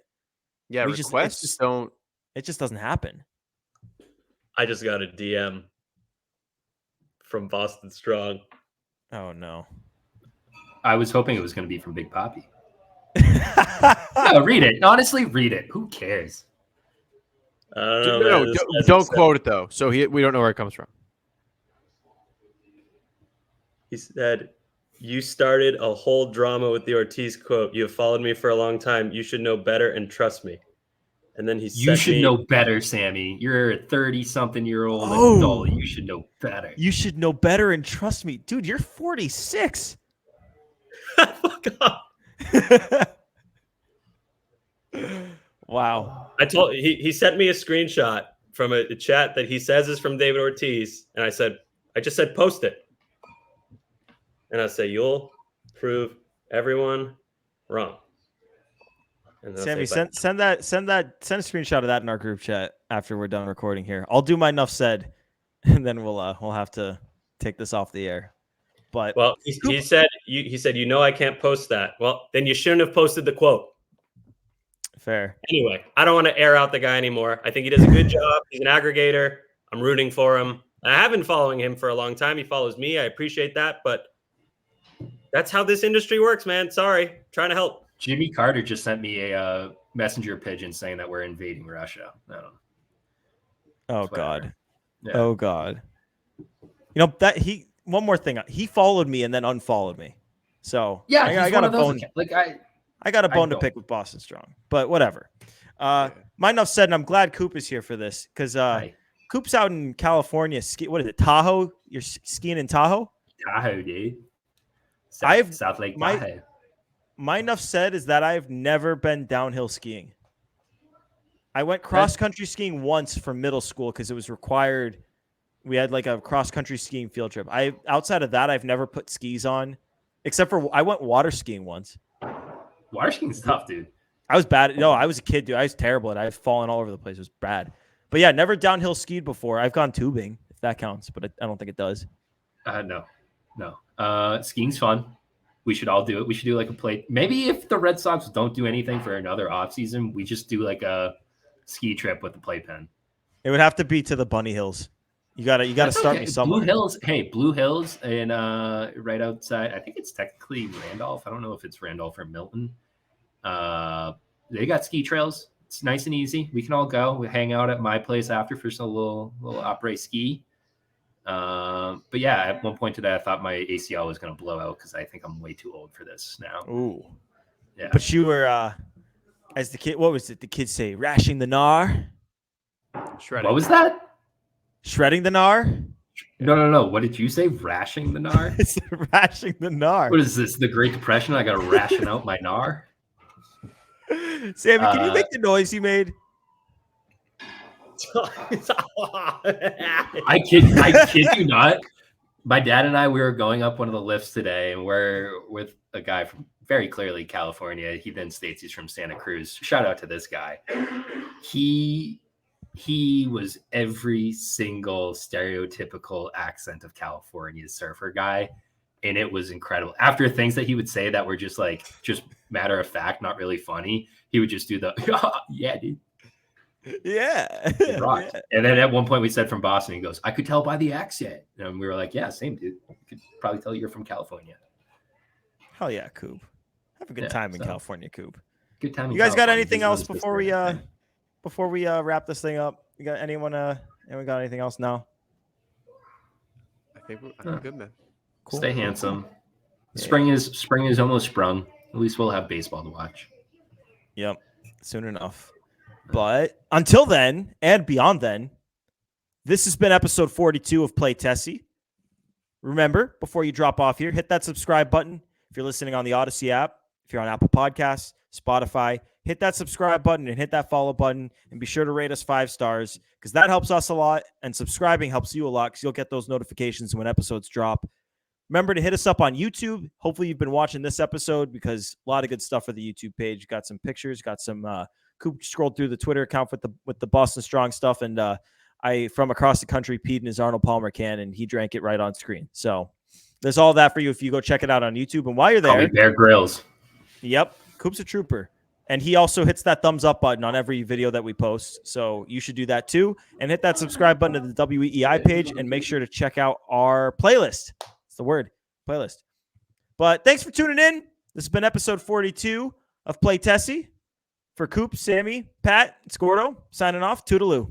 yeah, requests don't. It just doesn't happen. I just got a DM from Boston Strong. Oh no. I was hoping it was going to be from Big Papi. No, read it. Honestly, read it. Who cares? Don't quote it though. So we don't know where it comes from. He said, "You started a whole drama with the Ortiz quote. You have followed me for a long time. You should know better and trust me." And then you should know better, Sammy. You're a 30-something-year-old adult. You should know better. You should know better and trust me. Dude, you're 46. Fuck off. Wow. He sent me a screenshot from a chat that he says is from David Ortiz. And I just said, post it. And I say, you'll prove everyone wrong. Sammy, send a screenshot of that in our group chat after we're done recording here. I'll do my enough said, and then we'll have to take this off the air. But he said I can't post that. Well, then you shouldn't have posted the quote. Fair. Anyway, I don't want to air out the guy anymore. I think he does a good job. He's an aggregator. I'm rooting for him. I have been following him for a long time. He follows me. I appreciate that, but that's how this industry works, man. Sorry, trying to help. Jimmy Carter just sent me a messenger pigeon saying that we're invading Russia. Oh God. Yeah. Oh God. One more thing. He followed me and then unfollowed me. So yeah, I got a bone. I got a bone to don't. pick with Boston Strong, but whatever. My enough said, and I'm glad Coop is here for this because Coop's out in California. What is it? Tahoe? You're skiing in Tahoe? Tahoe, dude. South Lake Tahoe. My enough said is that I've never been downhill skiing. I went cross-country skiing once for middle school because it was required. We had a cross-country skiing field trip. Outside of that, I've never put skis on, except for I went water skiing once. Water skiing's tough, dude. I was bad. No, I was a kid, dude. I was terrible at it. I've fallen all over the place. It was bad. But yeah, never downhill skied before. I've gone tubing, if that counts, but I don't think it does. No. Skiing's fun. We should all do it. We should do a plate. Maybe if the Red Sox don't do anything for another offseason, we just do a ski trip with the playpen. It would have to be to the Bunny Hills. You gotta start me somewhere. Blue Hills, and right outside. I think it's technically Randolph. I don't know if it's Randolph or Milton. They got ski trails. It's nice and easy. We can all go. We hang out at my place after for some little après ski. But yeah, at one point today, I thought my ACL was going to blow out because I think I'm way too old for this now. Ooh, yeah. But you were, as the kid, what was it? The kids say, rashing the gnar. Shredding. What was that? Shredding the gnar. No. What did you say? Rashing the gnar? It's rashing the gnar. What is this? The Great Depression? I got to ration out my gnar. Sammy, can you make the noise you made? I kid you not. My dad and I, we were going up one of the lifts today, and we're with a guy from very clearly California. He then states he's from Santa Cruz. Shout out to this guy. He was every single stereotypical accent of California's surfer guy, and it was incredible. After things that he would say that were just matter of fact, not really funny, he would just do the yeah, dude. Yeah. Yeah. And then at one point we said from Boston, he goes, I could tell by the accent. And we were like, yeah, same, dude. I could probably tell you're from California. Hell yeah, Coop. Have a good time in California, Coop. Good time. You guys got anything else before we wrap this thing up? You got anyone got anything else now? I think I'm good, man. Cool. Stay handsome. Spring is almost sprung. At least we'll have baseball to watch. Yep. Soon enough. But until then, and beyond then, this has been episode 42 of Play Tessie. Remember, before you drop off here, hit that subscribe button. If you're listening on the Odyssey app, if you're on Apple Podcasts, Spotify, hit that subscribe button and hit that follow button. And be sure to rate us 5 stars because that helps us a lot. And subscribing helps you a lot because you'll get those notifications when episodes drop. Remember to hit us up on YouTube. Hopefully you've been watching this episode because a lot of good stuff for the YouTube page. Got some pictures, got some Coop scrolled through the Twitter account with the Boston Strong stuff, and I from across the country peed in his Arnold Palmer can, and he drank it right on screen. So there's all that for you if you go check it out on YouTube. And while you're there, call me Bear Grylls. Yep, Coop's a trooper, and he also hits that thumbs up button on every video that we post. So you should do that too, and hit that subscribe button to the WEI page, and make sure to check out our playlist. It's the word playlist. But thanks for tuning in. This has been episode 42 of Play Tessie. For Coop, Sammy, Pat, it's Gordo signing off. Toodaloo.